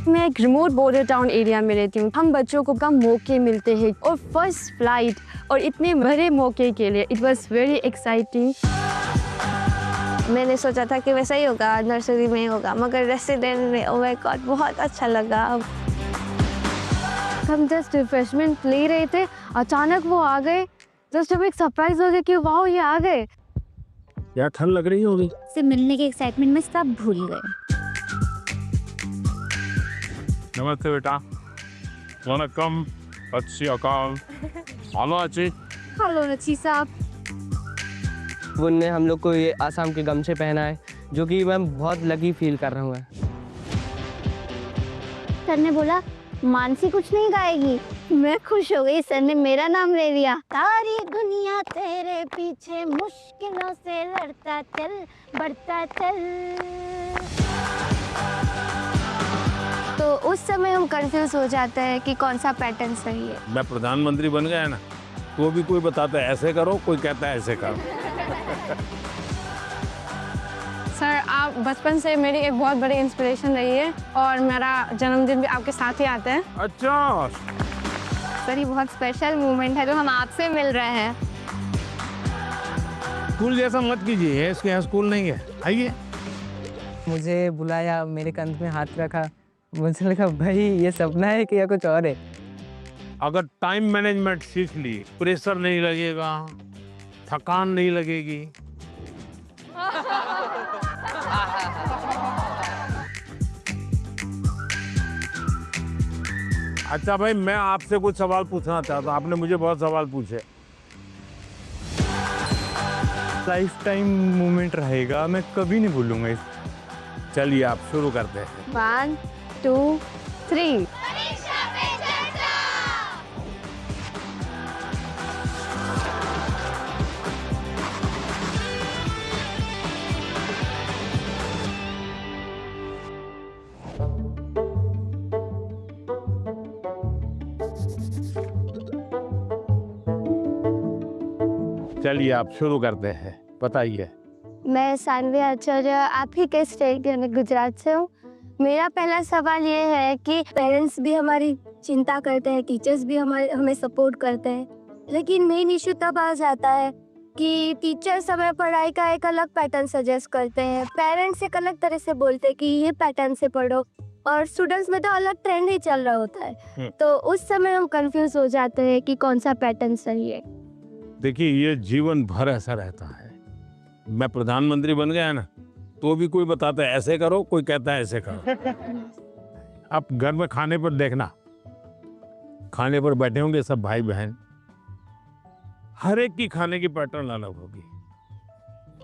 मैं एक remote border town area में रहती हूँ। हम बच्चों को कम मौके मिलते हैं और फर्स्ट फ्लाइट और इतने बड़े मौके के लिए इट वाज वेरी एक्साइटिंग। मैंने सोचा था कि वैसा ही होगा, नर्सरी में होगा, मगर रेसिडेंट में ओह माय गॉड बहुत अच्छा लगा। हम जस्ट रिफ्रेशमेंट ले रहे थे, अचानक वो आ गए। जस्ट हमें एक सरप्राइज हो गया कि वाह ये आ गए। यार ठंड लग रही होगी। से मिलने के एक्साइटमेंट में सब भूल गए। नमस्ते बेटा। वनकम। अच्छी अकाल। हेलो अच्छी। हेलो रची साहब। उनने हम लोग को ये आसाम के गमछे पहनाए, जो कि मैं बहुत लकी फील कर रहा हूँ। सर ने बोला मानसी कुछ नहीं गाएगी। मैं खुश हो गई, सर ने मेरा नाम ले लिया। सारी दुनिया तेरे पीछे मुश्किलों से लड़ता चल, बढ़ता चल। तो उस समय हम कंफ्यूज हो जाते हैं कि कौन सा पैटर्न सही है। मैं प्रधानमंत्री बन गया ना, तो भी कोई बताता है ऐसे करो, कोई कहता है ऐसे करो। सर आप बचपन से मेरी एक बहुत बड़ी इंस्पिरेशन रही है और मेरा जन्मदिन भी आपके साथ ही आता है। अच्छा। सर ये बहुत स्पेशल मोमेंट है जो हम आपसे मिल रहे हैं। स्कूल जैसा मत कीजिए, इसके यहाँ स्कूल नहीं है। आइए। मुझे बुलाया, मेरे कंध में हाथ रखा। मुझे लगा भाई ये सपना है कि या कुछ और है। अगर टाइम मैनेजमेंट सीख ली, प्रेशर नहीं लगेगा, थकान नहीं लगेगी। अच्छा भाई, मैं आपसे कुछ सवाल पूछना चाहता हूँ। आपने मुझे बहुत सवाल पूछे। लाइफ टाइम मोमेंट रहेगा, मैं कभी नहीं भूलूंगा इस। चलिए आप शुरू करते हैं। 1 2 3। चलिए आप शुरू करते हैं, बताइए। मैं सानवी आचार्य, आप ही के स्टेट यानी गुजरात से हूँ। मेरा पहला सवाल ये है कि पेरेंट्स भी हमारी चिंता करते हैं, टीचर्स भी हमें सपोर्ट करते हैं, लेकिन मेन इशू तब आ जाता है कि टीचर्स हमें पढ़ाई का एक अलग पैटर्न सजेस्ट करते हैं, पेरेंट्स एक अलग तरह से बोलते हैं कि ये पैटर्न से पढ़ो, और स्टूडेंट्स में तो अलग ट्रेंड ही चल रहा होता है। तो उस समय हम कंफ्यूज हो जाते हैं कि कौन सा पैटर्न सही है। देखिए ये जीवन भर ऐसा रहता है। मैं प्रधानमंत्री बन गया ना, तो भी कोई बताता है ऐसे करो, कोई कहता है ऐसे करो। आप घर में खाने पर देखना, खाने पर बैठे होंगे सब भाई बहन, हर एक की खाने की पैटर्न अलग होगी।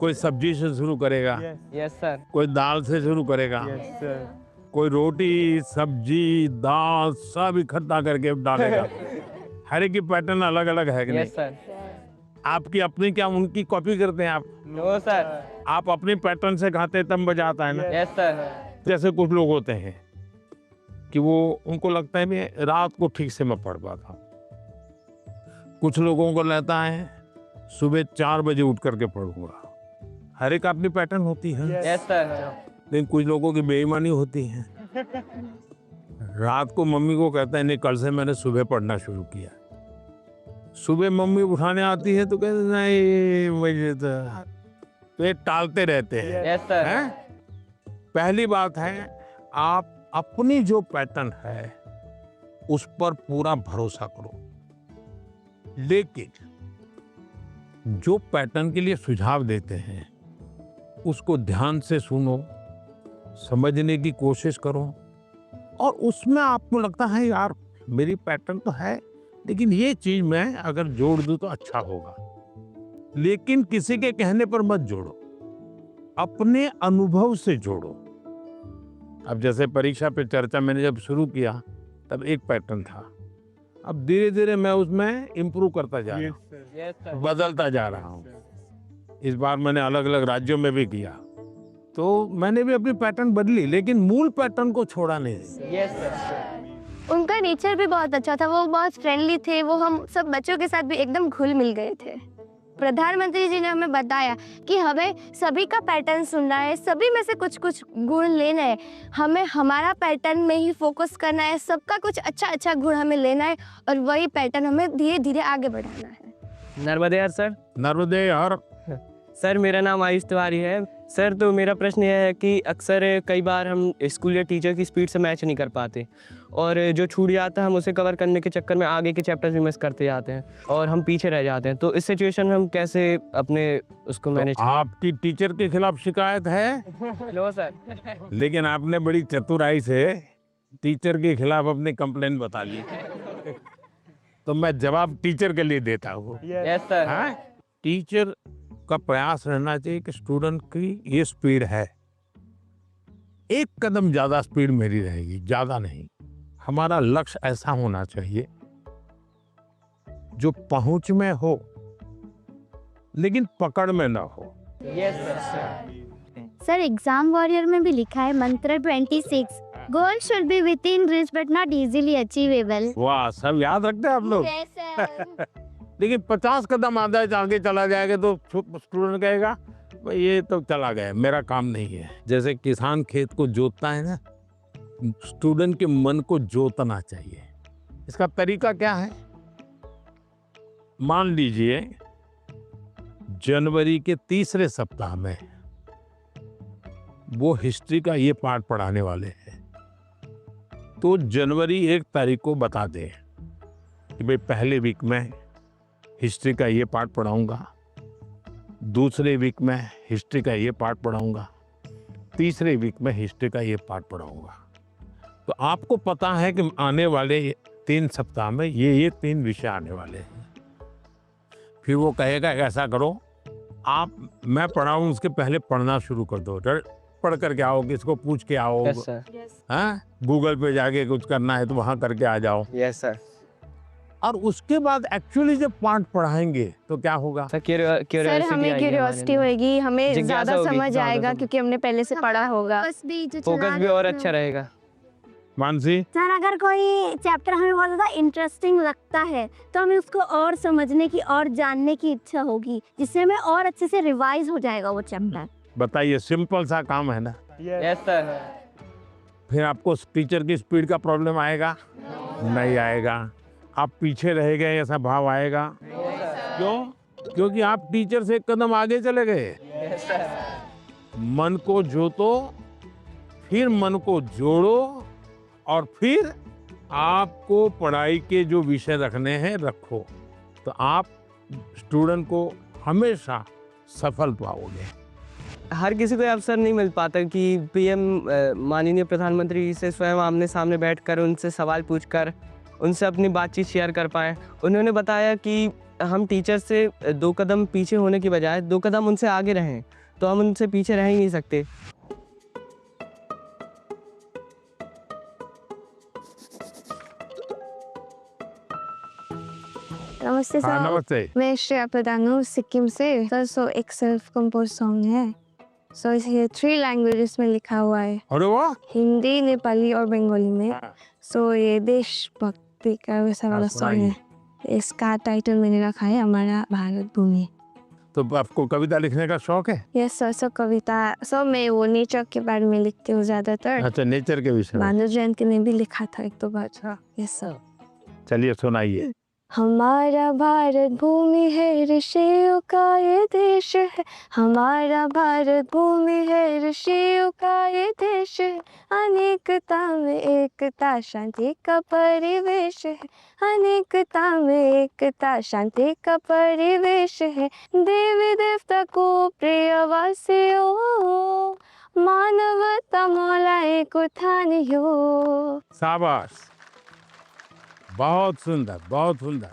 कोई सब्जी से शुरू करेगा, यस सर। कोई दाल से शुरू करेगा, यस सर। कोई रोटी सब्जी दाल सब इकट्ठा करके डालेगा। हर एक की पैटर्न अलग अलग है कि नहीं? Yes sir. आपकी अपनी क्या उनकी कॉपी करते हैं आप? No sir. आप अपने पैटर्न से खाते तब मजा आता है ना। Yes sir. जैसे कुछ लोग होते हैं कि वो उनको लगता है मैं रात को ठीक से मैं पढ़ पाता। कुछ लोगों को लगता है सुबह 4 बजे उठ करके पढ़ूंगा। हर एक अपनी पैटर्न होती है। Yes sir. लेकिन कुछ लोगों की बेईमानी होती है। रात को मम्मी को कहता है नहीं कल से मैंने सुबह पढ़ना शुरू किया। सुबह मम्मी उठाने आती है तो कहते नहीं मुझे तो ये टालते रहते हैं। Yes sir. हैं? पहली बात है आप अपनी जो पैटर्न है उस पर पूरा भरोसा करो, लेकिन जो पैटर्न के लिए सुझाव देते हैं उसको ध्यान से सुनो, समझने की कोशिश करो, और उसमें आपको लगता है यार मेरी पैटर्न तो है लेकिन ये चीज मैं अगर जोड़ दूं तो अच्छा होगा, लेकिन किसी के कहने पर मत जोड़ो, अपने अनुभव से जोड़ो। अब जैसे परीक्षा पे चर्चा मैंने जब शुरू किया तब एक पैटर्न था, अब धीरे धीरे मैं उसमें इम्प्रूव करता जा रहा हूँ, यस सर। बदलता जा रहा हूँ। इस बार मैंने अलग अलग राज्यों में भी किया तो मैंने भी अपनी पैटर्न बदली, लेकिन मूल पैटर्न को छोड़ा नहीं। Yes sir. उनका नेचर भी बहुत अच्छा था, वो बहुत फ्रेंडली थे, वो हम सब बच्चों के साथ भी एकदम घुल मिल गए थे। प्रधानमंत्री जी ने हमें बताया कि हमें सभी का पैटर्न सुनना है, सभी में से कुछ कुछ गुण लेना है, हमें हमारा पैटर्न में ही फोकस करना है, सबका कुछ अच्छा अच्छा गुण हमें लेना है और वही पैटर्न हमें धीरे धीरे आगे बढ़ाना है। नर्मदे यार सर। नर्मदे और सर मेरा नाम आयुष तिवारी है। सर तो मेरा प्रश्न यह है कि अक्सर कई बार हम स्कूल या टीचर की स्पीड से मैच नहीं कर पाते और जो छूट जाता है हम उसे कवर करने के चक्कर में आगे के चैप्टर्स भी मिस करते जाते हैं और हम पीछे रह जाते हैं। तो इस सिचुएशन में हम कैसे अपने उसको मैनेज आपकी टीचर के खिलाफ शिकायत है? लो सर। लेकिन आपने बड़ी चतुराई से टीचर के खिलाफ अपनी कंप्लेन बता ली। तो मैं जवाब टीचर के लिए देता हूँ। Yes sir. हाँ? टीचर का प्रयास रहना चाहिए कि स्टूडेंट की ये स्पीड है, एक कदम ज्यादा स्पीड मेरी रहेगी, ज्यादा नहीं। हमारा लक्ष्य ऐसा होना चाहिए जो पहुंच में हो लेकिन पकड़ में ना हो। Yes sir. Sir exam warrior में भी लिखा है मंत्र 26, goal should be with in reach but not easily achievable. वाह, सब याद रखते हैं आप लोग। लेकिन 50 कदम आगे चला जाएगा तो स्टूडेंट कहेगा भाई ये तो चला गया, मेरा काम नहीं है। जैसे किसान खेत को जोतता है ना, स्टूडेंट के मन को जोतना चाहिए। इसका तरीका क्या है? मान लीजिए जनवरी के तीसरे सप्ताह में वो हिस्ट्री का ये पार्ट पढ़ाने वाले हैं, तो जनवरी 1 तारीख को बता दें कि भाई पहले वीक में हिस्ट्री का ये पार्ट पढ़ाऊंगा, दूसरे वीक में हिस्ट्री का ये पार्ट पढ़ाऊंगा, तीसरे वीक में हिस्ट्री का ये पार्ट पढ़ाऊंगा। तो आपको पता है कि आने वाले 3 सप्ताह में ये 3 विषय आने वाले हैं। फिर वो कहेगा ऐसा करो, आप मैं पढ़ाऊं उसके पहले पढ़ना शुरू कर दो, पढ़ करके आओ, किसको पूछ के आओ। Yes sir. हाँ, गूगल पे जाके कुछ करना है तो वहां करके आ जाओ। Yes sir. और उसके बाद एक्चुअली जब पार्ट पढ़ाएंगे तो क्या होगा? सर सर हमें क्यूरियोसिटी होगी, हमें जिज्ञासा ज्यादा होगी, समझ ज्यादा आएगा समझ। क्योंकि हमने पहले से पढ़ा होगा। फोकस भी और अच्छा रहेगा। मानसी, सर अगर कोई चैप्टर हमें बहुत ज़्यादा इंटरेस्टिंग लगता है तो हमें उसको और समझने की और जानने की इच्छा होगी, जिससे हमें और अच्छे से रिवाइज हो जाएगा वो चैप्टर। बताइए, सिंपल सा काम है ना। Yes sir. फिर आपको टीचर की स्पीड का प्रॉब्लम आएगा? नहीं आएगा। आप पीछे रह गए ऐसा भाव आएगा? क्यों? क्योंकि आप टीचर से एक कदम आगे चले गए। Yes sir. मन को जोतो, फिर मन को जोड़ो और फिर आपको पढ़ाई के जो विषय रखने हैं रखो, तो आप स्टूडेंट को हमेशा सफल पाओगे। हर किसी को अवसर नहीं मिल पाता कि पीएम माननीय प्रधानमंत्री से स्वयं आमने सामने बैठकर उनसे सवाल पूछकर उनसे अपनी बातचीत शेयर कर पाए। उन्होंने बताया कि हम टीचर से 2 कदम पीछे होने की बजाय 2 कदम उनसे आगे रहें, तो हम उनसे पीछे रह ही नहीं सकते। नमस्ते हाँ, सर। नमस्ते। मैं श्रेया प्रधान हूँ, सिक्किम से। सो एक सेल्फ कंपोज सॉन्ग है। सो ये 3 लैंग्वेजेस में लिखा हुआ है, अरे वाह। हिंदी, नेपाली और बंगाली में। सो ये देशभक्ति का वैसा वाला सॉन्ग है। इसका टाइटल मैंने रखा है हमारा भारत भूमि। तो आपको कविता लिखने का शौक है? Yes sir. सो कविता सब मैं वो नेचर के बारे में लिखती हूँ ज्यादातर। अच्छा, नेचर के विषय में। भानु जयंती ने भी लिखा था 1-2 बार। Yes sir. चलिए सुनाइए। हमारा भारत भूमि है, ऋषियों का ये देश है। हमारा भारत भूमि है, ऋषियों का ये देश है। अनेकता में एकता, शांति का परिवेश है। अनेकता में एकता, शांति का परिवेश है। देवी देवता को प्रिय वासियों, मानवता मौला एक उठानियो। शाबाश, बहुत सुंदर, बहुत सुंदर।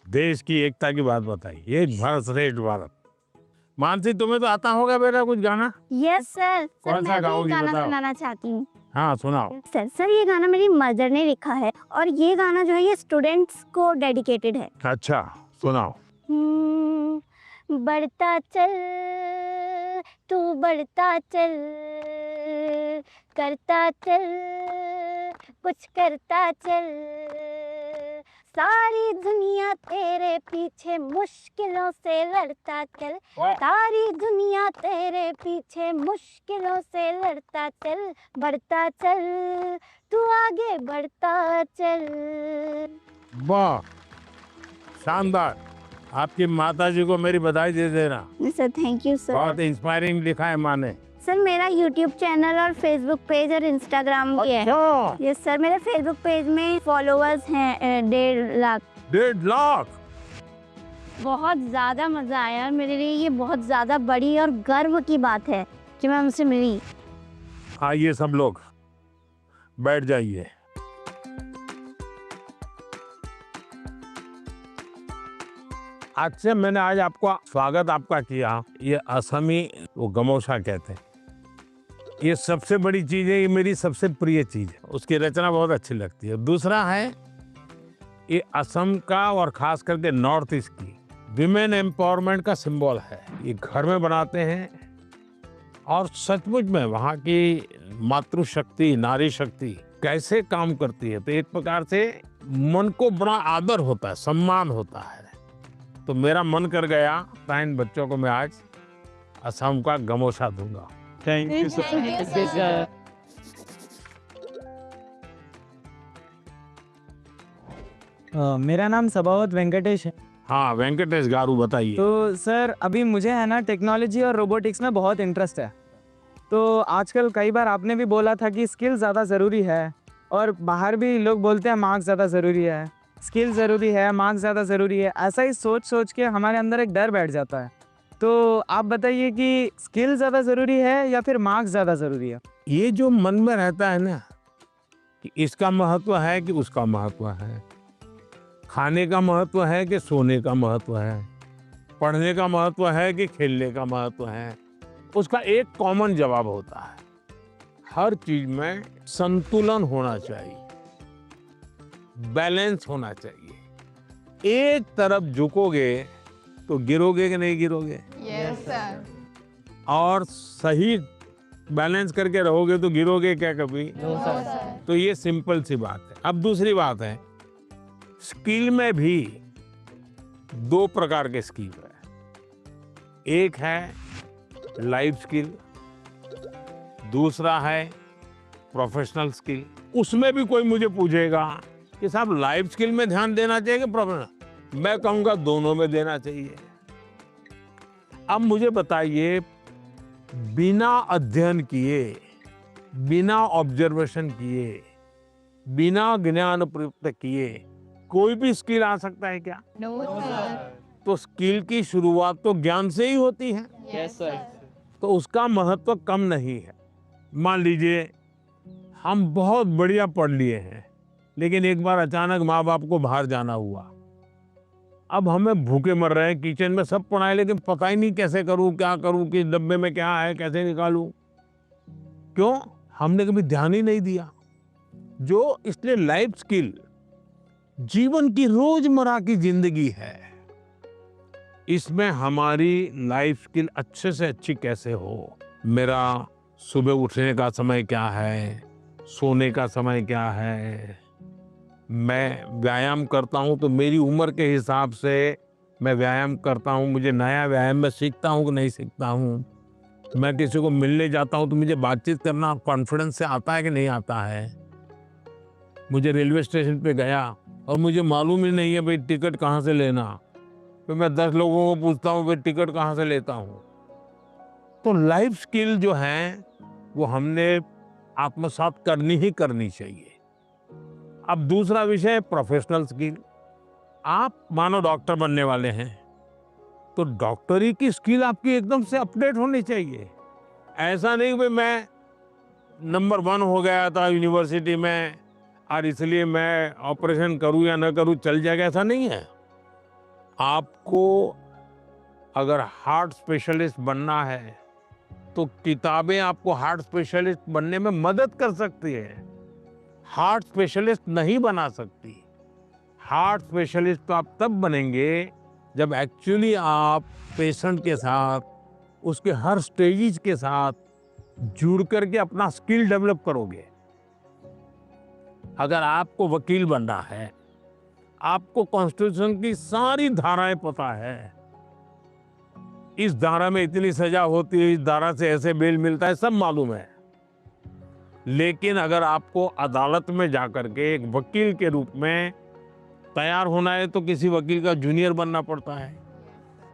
देश की एकता की बात बताई। एक भारत श्रेष्ठ भारत। मानसी, तुम्हें तो आता होगा बेटा कुछ गाना? Yes sir. कौन सा मैं भी गाओगी, गाना बताओ। सुनाना चाहती हूँ। हाँ, सुनाओ। सर ये गाना मेरी मदर ने लिखा है और ये गाना जो है ये स्टूडेंट्स को डेडिकेटेड है। अच्छा, सुनाओ। बढ़ता चल तू बढ़ता चल, करता चल कुछ करता चल, सारी दुनिया तेरे पीछे मुश्किलों से लड़ता चल, सारी दुनिया तेरे पीछे मुश्किलों से लड़ता चल, बढ़ता चल, तू आगे बढ़ता चल। वाह, शानदार। आपकी माताजी को मेरी बधाई दे देना। Sir thank you sir. बहुत इंस्पायरिंग लिखा है माँ ने। सर मेरा यूट्यूब चैनल और फेसबुक पेज और इंस्टाग्राम भी है। यस सर, मेरे फेसबुक पेज में फॉलोअर्स हैं 1.5 लाख। 1.5 लाख। बहुत ज़्यादा मज़ा आया, मेरे लिए ये बहुत ज़्यादा बड़ी और गर्व की बात है कि मैं उनसे मिली। आइए सब लोग बैठ जाइए। आज से मैंने आज आपका स्वागत आपका किया। ये असमी वो गमोशा कहते हैं। ये सबसे बड़ी चीज है, ये मेरी सबसे प्रिय चीज है। उसकी रचना बहुत अच्छी लगती है। दूसरा है ये असम का और खास करके नॉर्थ ईस्ट की विमेन एम्पावरमेंट का सिंबल है। ये घर में बनाते हैं और सचमुच में वहाँ की मातृशक्ति, नारी शक्ति कैसे काम करती है, तो एक प्रकार से मन को बड़ा आदर होता है, सम्मान होता है। तो मेरा मन कर गया था इन बच्चों को मैं आज असम का गमोशा दूंगा। Thank you sir. मेरा नाम सभावत वेंकटेश है। हाँ वेंकटेश गारू, बताइए। तो सर अभी मुझे है ना टेक्नोलॉजी और रोबोटिक्स में बहुत इंटरेस्ट है। तो आजकल कई बार आपने भी बोला था कि स्किल ज़्यादा ज़रूरी है, और बाहर भी लोग बोलते हैं मार्क्स ज़्यादा ज़रूरी है, स्किल ज़रूरी है, मार्क्स ज़्यादा ज़रूरी है। ऐसा ही सोच सोच के हमारे अंदर एक डर बैठ जाता है। तो आप बताइए कि स्किल ज़्यादा ज़रूरी है या फिर मार्क्स ज़्यादा ज़रूरी है? ये जो मन में रहता है ना कि इसका महत्व है कि उसका महत्व है, खाने का महत्व है कि सोने का महत्व है, पढ़ने का महत्व है कि खेलने का महत्व है, उसका एक कॉमन जवाब होता है, हर चीज में संतुलन होना चाहिए, बैलेंस होना चाहिए। एक तरफ झुकोगे तो गिरोगे कि नहीं गिरोगे? Yes sir. और सही बैलेंस करके रहोगे तो गिरोगे क्या कभी? No sir. तो ये सिंपल सी बात है। अब दूसरी बात है, स्किल में भी 2 प्रकार के स्किल है। एक है लाइफ स्किल, दूसरा है प्रोफेशनल स्किल। उसमें भी कोई मुझे पूछेगा कि साहब लाइफ स्किल में ध्यान देना चाहिए कि प्रोफेशनल, मैं कहूंगा दोनों में देना चाहिए। अब मुझे बताइए, बिना अध्ययन किए, बिना ऑब्जर्वेशन किए, बिना ज्ञान प्राप्त किए कोई भी स्किल आ सकता है क्या? No sir. तो स्किल की शुरुआत तो ज्ञान से ही होती है। Yes sir. तो उसका महत्व कम नहीं है। मान लीजिए हम बहुत बढ़िया पढ़ लिए हैं, लेकिन एक बार अचानक माँ बाप को बाहर जाना हुआ, अब हमें भूखे मर रहे हैं, किचन में सब पढ़ाए लेकिन पता ही नहीं कैसे करूं, क्या करूं, कि डब्बे में क्या है, कैसे निकालूं। क्यों? हमने कभी ध्यान ही नहीं दिया। जो इसलिए लाइफ स्किल जीवन की रोजमर्रा की जिंदगी है, इसमें हमारी लाइफ स्किल अच्छे से अच्छी कैसे हो। मेरा सुबह उठने का समय क्या है, सोने का समय क्या है, मैं व्यायाम करता हूं तो मेरी उम्र के हिसाब से मैं व्यायाम करता हूं, मुझे नया व्यायाम में सीखता हूं कि नहीं सीखता हूं। मैं किसी को मिलने जाता हूं तो मुझे बातचीत करना कॉन्फिडेंस से आता है कि नहीं आता है। मुझे रेलवे स्टेशन पे गया और मुझे मालूम ही नहीं है भाई टिकट कहाँ से लेना, तो मैं 10 लोगों को पूछता हूँ भाई टिकट कहाँ से लेता हूँ। तो लाइफ स्किल जो है वो हमने आत्मसात करनी ही करनी चाहिए। अब दूसरा विषय प्रोफेशनल स्किल। आप मानो डॉक्टर बनने वाले हैं तो डॉक्टरी की स्किल आपकी एकदम से अपडेट होनी चाहिए। ऐसा नहीं कि मैं नंबर 1 हो गया था यूनिवर्सिटी में और इसलिए मैं ऑपरेशन करूं या न करूं चल जाएगा, ऐसा नहीं है। आपको अगर हार्ट स्पेशलिस्ट बनना है तो किताबें आपको हार्ट स्पेशलिस्ट बनने में मदद कर सकती है, हार्ट स्पेशलिस्ट नहीं बना सकती। हार्ट स्पेशलिस्ट तो आप तब बनेंगे जब एक्चुअली आप पेशेंट के साथ, उसके हर स्टेजेस के साथ जुड़ करके अपना स्किल डेवलप करोगे। अगर आपको वकील बनना है, आपको कॉन्स्टिट्यूशन की सारी धाराएं पता है, इस धारा में इतनी सजा होती है, इस धारा से ऐसे बेल मिलता है, सब मालूम है। लेकिन अगर आपको अदालत में जाकर के एक वकील के रूप में तैयार होना है तो किसी वकील का जूनियर बनना पड़ता है,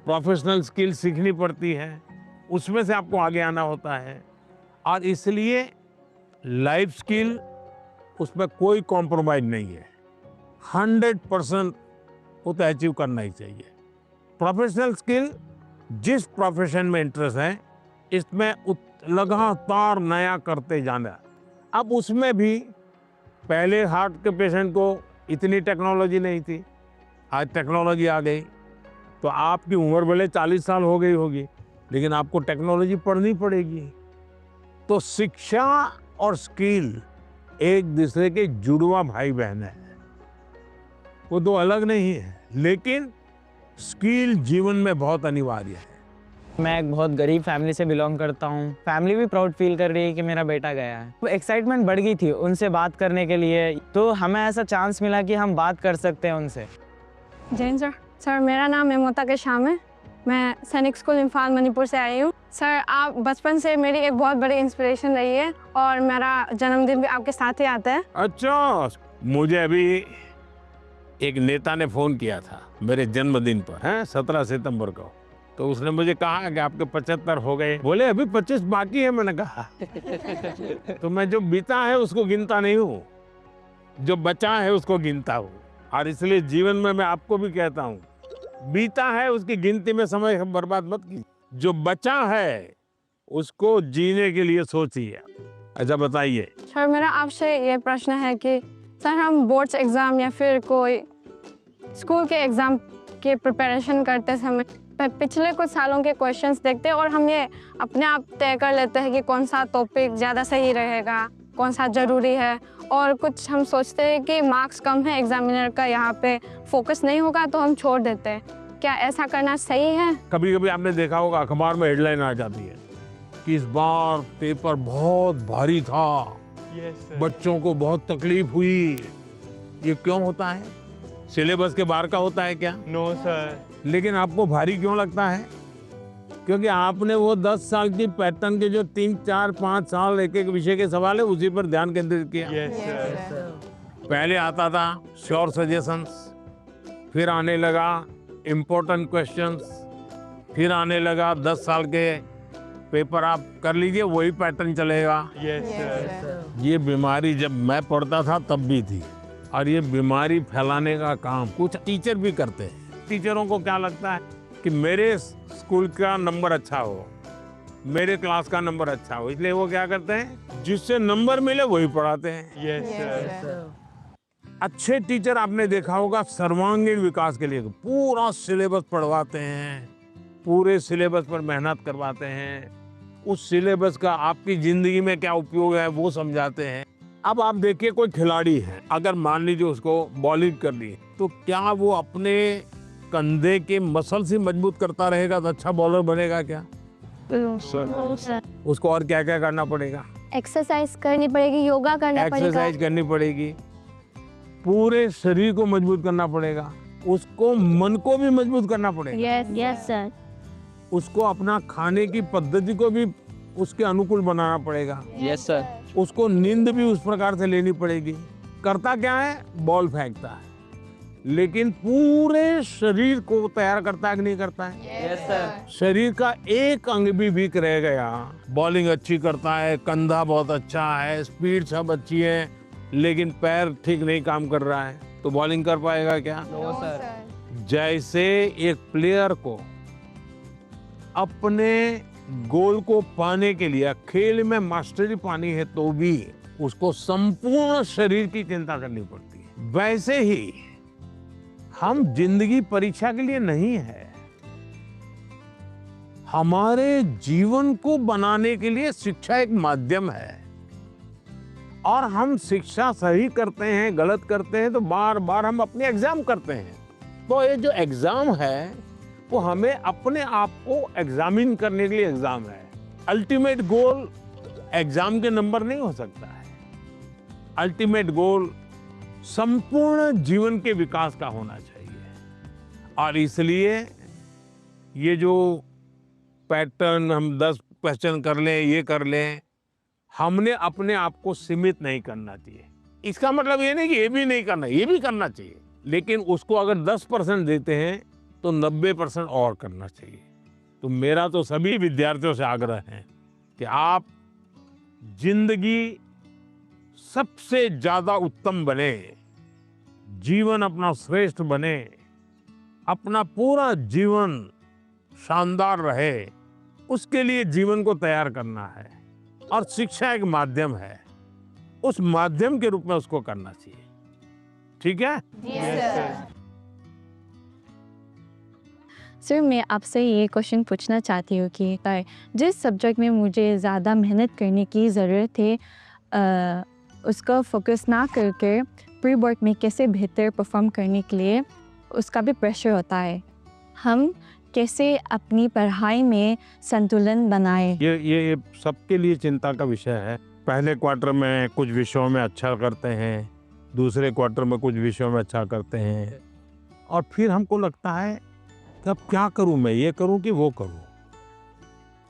प्रोफेशनल स्किल सीखनी पड़ती है, उसमें से आपको आगे आना होता है। और इसलिए लाइफ स्किल, उसमें कोई कॉम्प्रोमाइज नहीं है, 100% वो तो अचीव करना ही चाहिए। प्रोफेशनल स्किल, जिस प्रोफेशन में इंटरेस्ट है, इसमें लगातार नया करते जाना। अब उसमें भी पहले हार्ट के पेशेंट को इतनी टेक्नोलॉजी नहीं थी, आज टेक्नोलॉजी आ गई, तो आपकी उम्र भले 40 साल हो गई होगी, लेकिन आपको टेक्नोलॉजी पढ़नी पड़ेगी। तो शिक्षा और स्किल एक दूसरे के जुड़वा भाई बहन है, वो दो अलग नहीं है, लेकिन स्किल जीवन में बहुत अनिवार्य है। मैं एक बहुत गरीब फैमिली से बिलोंग करता हूँ। फैमिली भी प्राउड फील कर रही है कि मेरा बेटा गया है। वो एक्साइटमेंट बढ़ गई थी उनसे बात करने के लिए, तो हमें ऐसा चांस मिला कि हम बात कर सकते हैं उनसे। जैन सर। सर मेरा नाम मेमोता के शाम है, मैं सैनिक स्कूल इम्फाल मणिपुर से आई हूँ। सर आप बचपन से मेरी एक बहुत बड़ी इंस्पिरेशन रही है और मेरा जन्मदिन भी आपके साथ ही आता है। अच्छा, मुझे अभी एक नेता ने फोन किया था मेरे जन्मदिन पर, है 17 सितंबर को, तो उसने मुझे कहा कि आपके 75 हो गए, बोले अभी 25 बाकी है। मैंने कहा तो मैं जो बीता है उसको गिनता नहीं हूँ, जो बचा है उसको गिनता हूँ। और इसलिए जीवन में मैं आपको भी कहता हूँ, बीता है उसकी गिनती में समय बर्बाद मत कीजिए, जो बचा है उसको जीने के लिए सोचिए। अच्छा बताइए। सर मेरा आपसे ये प्रश्न है कि सर हम बोर्ड्स एग्ज़ाम या फिर कोई स्कूल के एग्ज़ाम के प्रिपरेशन करते समय पिछले कुछ सालों के क्वेश्चंस देखते हैं और हम ये अपने आप तय कर लेते हैं कि कौन सा टॉपिक ज़्यादा सही रहेगा, कौन सा ज़रूरी है, और कुछ हम सोचते हैं कि मार्क्स कम है एग्जामिनर का, यहाँ पे फोकस नहीं होगा तो हम छोड़ देते हैं। क्या ऐसा करना सही है? कभी कभी आपने देखा होगा अखबार में हेडलाइन आ जाती है कि इस बार पेपर बहुत भारी था, बच्चों को बहुत तकलीफ हुई। ये क्यों होता है? सिलेबस के बाहर का होता है क्या? No sir. लेकिन आपको भारी क्यों लगता है? क्योंकि आपने वो 10 साल की पैटर्न के जो 3, 4, 5 साल एक एक विषय के सवाल है उसी पर ध्यान केंद्रित किया। पहले आता था श्योर सजेशंस, फिर आने लगा इम्पोर्टेंट क्वेश्चंस, फिर आने लगा 10 साल के पेपर आप कर लीजिए, वही पैटर्न चलेगा। ये बीमारी जब मैं पढ़ता था तब भी थी, और ये बीमारी फैलाने का काम कुछ टीचर भी करते हैं। टीचरों को क्या लगता है कि मेरे स्कूल का नंबर अच्छा हो, मेरे क्लास का नंबर अच्छा हो, इसलिए वो क्या करते हैं, जिससे नंबर मिले वही पढ़ाते हैं। अच्छे टीचर आपने देखा होगा सर्वांगीण विकास के लिए पूरा सिलेबस पढ़वाते हैं, पूरे सिलेबस पर मेहनत करवाते हैं, उस सिलेबस का आपकी जिंदगी में क्या उपयोग है वो समझाते हैं। अब आप देखिए कोई खिलाड़ी है, अगर मान लीजिए उसको बॉलिंग करनी है, तो क्या वो अपने कंधे के मसल से मजबूत करता रहेगा तो अच्छा बॉलर बनेगा क्या? उसको और क्या क्या करना पड़ेगा? एक्सरसाइज करनी पड़ेगी, योगा करना पड़ेगा, एक्सरसाइज करनी पड़ेगी, पूरे शरीर को मजबूत करना पड़ेगा, उसको मन को भी मजबूत करना पड़ेगा। Yes sir. उसको अपना खाने की पद्धति को भी उसके अनुकूल बनाना पड़ेगा। Yes sir. उसको नींद भी उस प्रकार से लेनी पड़ेगी। करता क्या है? बॉल फेंकता है, लेकिन पूरे शरीर को तैयार करता है कि नहीं करता है? Yes sir. शरीर का एक अंग भी वीक रह गया, बॉलिंग अच्छी करता है, कंधा बहुत अच्छा है, स्पीड सब अच्छी है, लेकिन पैर ठीक नहीं काम कर रहा है, तो बॉलिंग कर पाएगा क्या? No sir. जैसे एक प्लेयर को अपने गोल को पाने के लिए खेल में मास्टरी पानी है तो भी उसको संपूर्ण शरीर की चिंता करनी पड़ती है। वैसे ही हम जिंदगी परीक्षा के लिए नहीं है, हमारे जीवन को बनाने के लिए शिक्षा एक माध्यम है, और हम शिक्षा सही करते हैं गलत करते हैं तो बार बार हम अपने एग्जाम करते हैं। तो ये जो एग्जाम है वो हमें अपने आप को एग्जामिन करने के लिए एग्जाम है। अल्टीमेट गोल एग्जाम के नंबर नहीं हो सकता है, अल्टीमेट गोल संपूर्ण जीवन के विकास का होना चाहिए। और इसलिए ये जो पैटर्न हम 10 क्वेश्चन कर लें, ये कर लें, हमने अपने आप को सीमित नहीं करना चाहिए। इसका मतलब ये नहीं कि ये भी नहीं करना, ये भी करना चाहिए, लेकिन उसको अगर 10% देते हैं तो 90% और करना चाहिए। तो मेरा तो सभी विद्यार्थियों से आग्रह है कि आप जिंदगी सबसे ज्यादा उत्तम बने, जीवन अपना श्रेष्ठ बने, अपना पूरा जीवन शानदार रहे, उसके लिए जीवन को तैयार करना है। और शिक्षा एक माध्यम है, उस माध्यम के रूप में उसको करना चाहिए। ठीक है? सर, मैं आपसे ये क्वेश्चन पूछना चाहती हूँ कि जिस सब्जेक्ट में मुझे ज़्यादा मेहनत करने की ज़रूरत है, उसका फोकस ना करके प्री बोर्ड में कैसे बेहतर परफॉर्म करने के लिए उसका भी प्रेशर होता है। हम कैसे अपनी पढ़ाई में संतुलन बनाएं? ये सबके लिए चिंता का विषय है। पहले क्वार्टर में कुछ विषयों में अच्छा करते हैं, दूसरे क्वार्टर में कुछ विषयों में अच्छा करते हैं, और फिर हमको लगता है कि अब क्या करूं, मैं ये करूं कि वो करूं।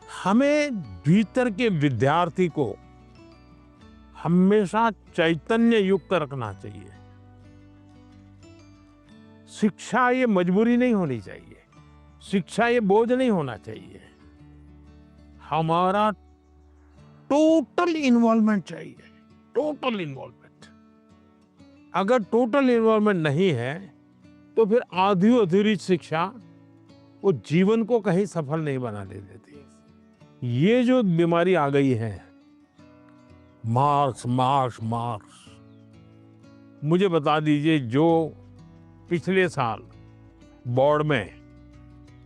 हमें भीतर के विद्यार्थी को हमेशा चैतन्य युक्त रखना चाहिए। शिक्षा ये मजबूरी नहीं होनी चाहिए, शिक्षा ये बोझ नहीं होना चाहिए। हमारा टोटल इन्वॉल्वमेंट चाहिए, टोटल इन्वॉल्वमेंट। अगर टोटल इन्वॉल्वमेंट नहीं है तो फिर आधी अधूरी शिक्षा वो जीवन को कहीं सफल नहीं बना दे देती। ये जो बीमारी आ गई है, मार्क्स मार्क्स मार्क्स, मुझे बता दीजिए, जो पिछले साल बोर्ड में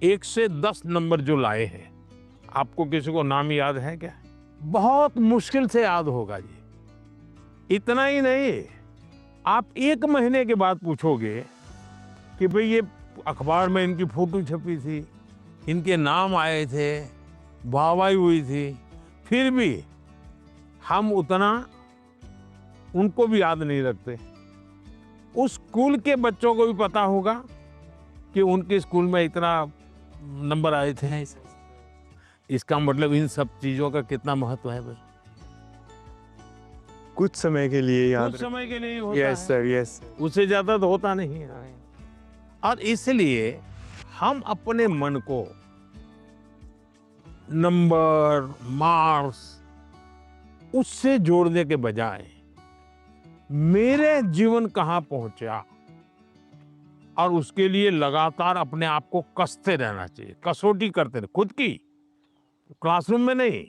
1 से 10 नंबर जो लाए हैं, आपको किसी को नाम याद है क्या? बहुत मुश्किल से याद होगा जी। इतना ही नहीं, आप 1 महीने के बाद पूछोगे कि भाई ये अखबार में इनकी फोटो छपी थी, इनके नाम आए थे, वाहवाही हुई थी, फिर भी हम उतना उनको भी याद नहीं रखते। उस स्कूल के बच्चों को भी पता होगा कि उनके स्कूल में इतना नंबर आए थे। इसका मतलब इन सब चीजों का कितना महत्व है बस। कुछ समय के लिए याद कुछ समय के लिए होता यस है, सर, यस। उससे ज्यादा तो होता नहीं है। और इसलिए हम अपने मन को नंबर, मार्क्स, उससे जोड़ने के बजाय मेरे जीवन कहाँ पहुंचा, और उसके लिए लगातार अपने आप को कसते रहना चाहिए, कसौटी करते रहे, खुद की, क्लासरूम में नहीं,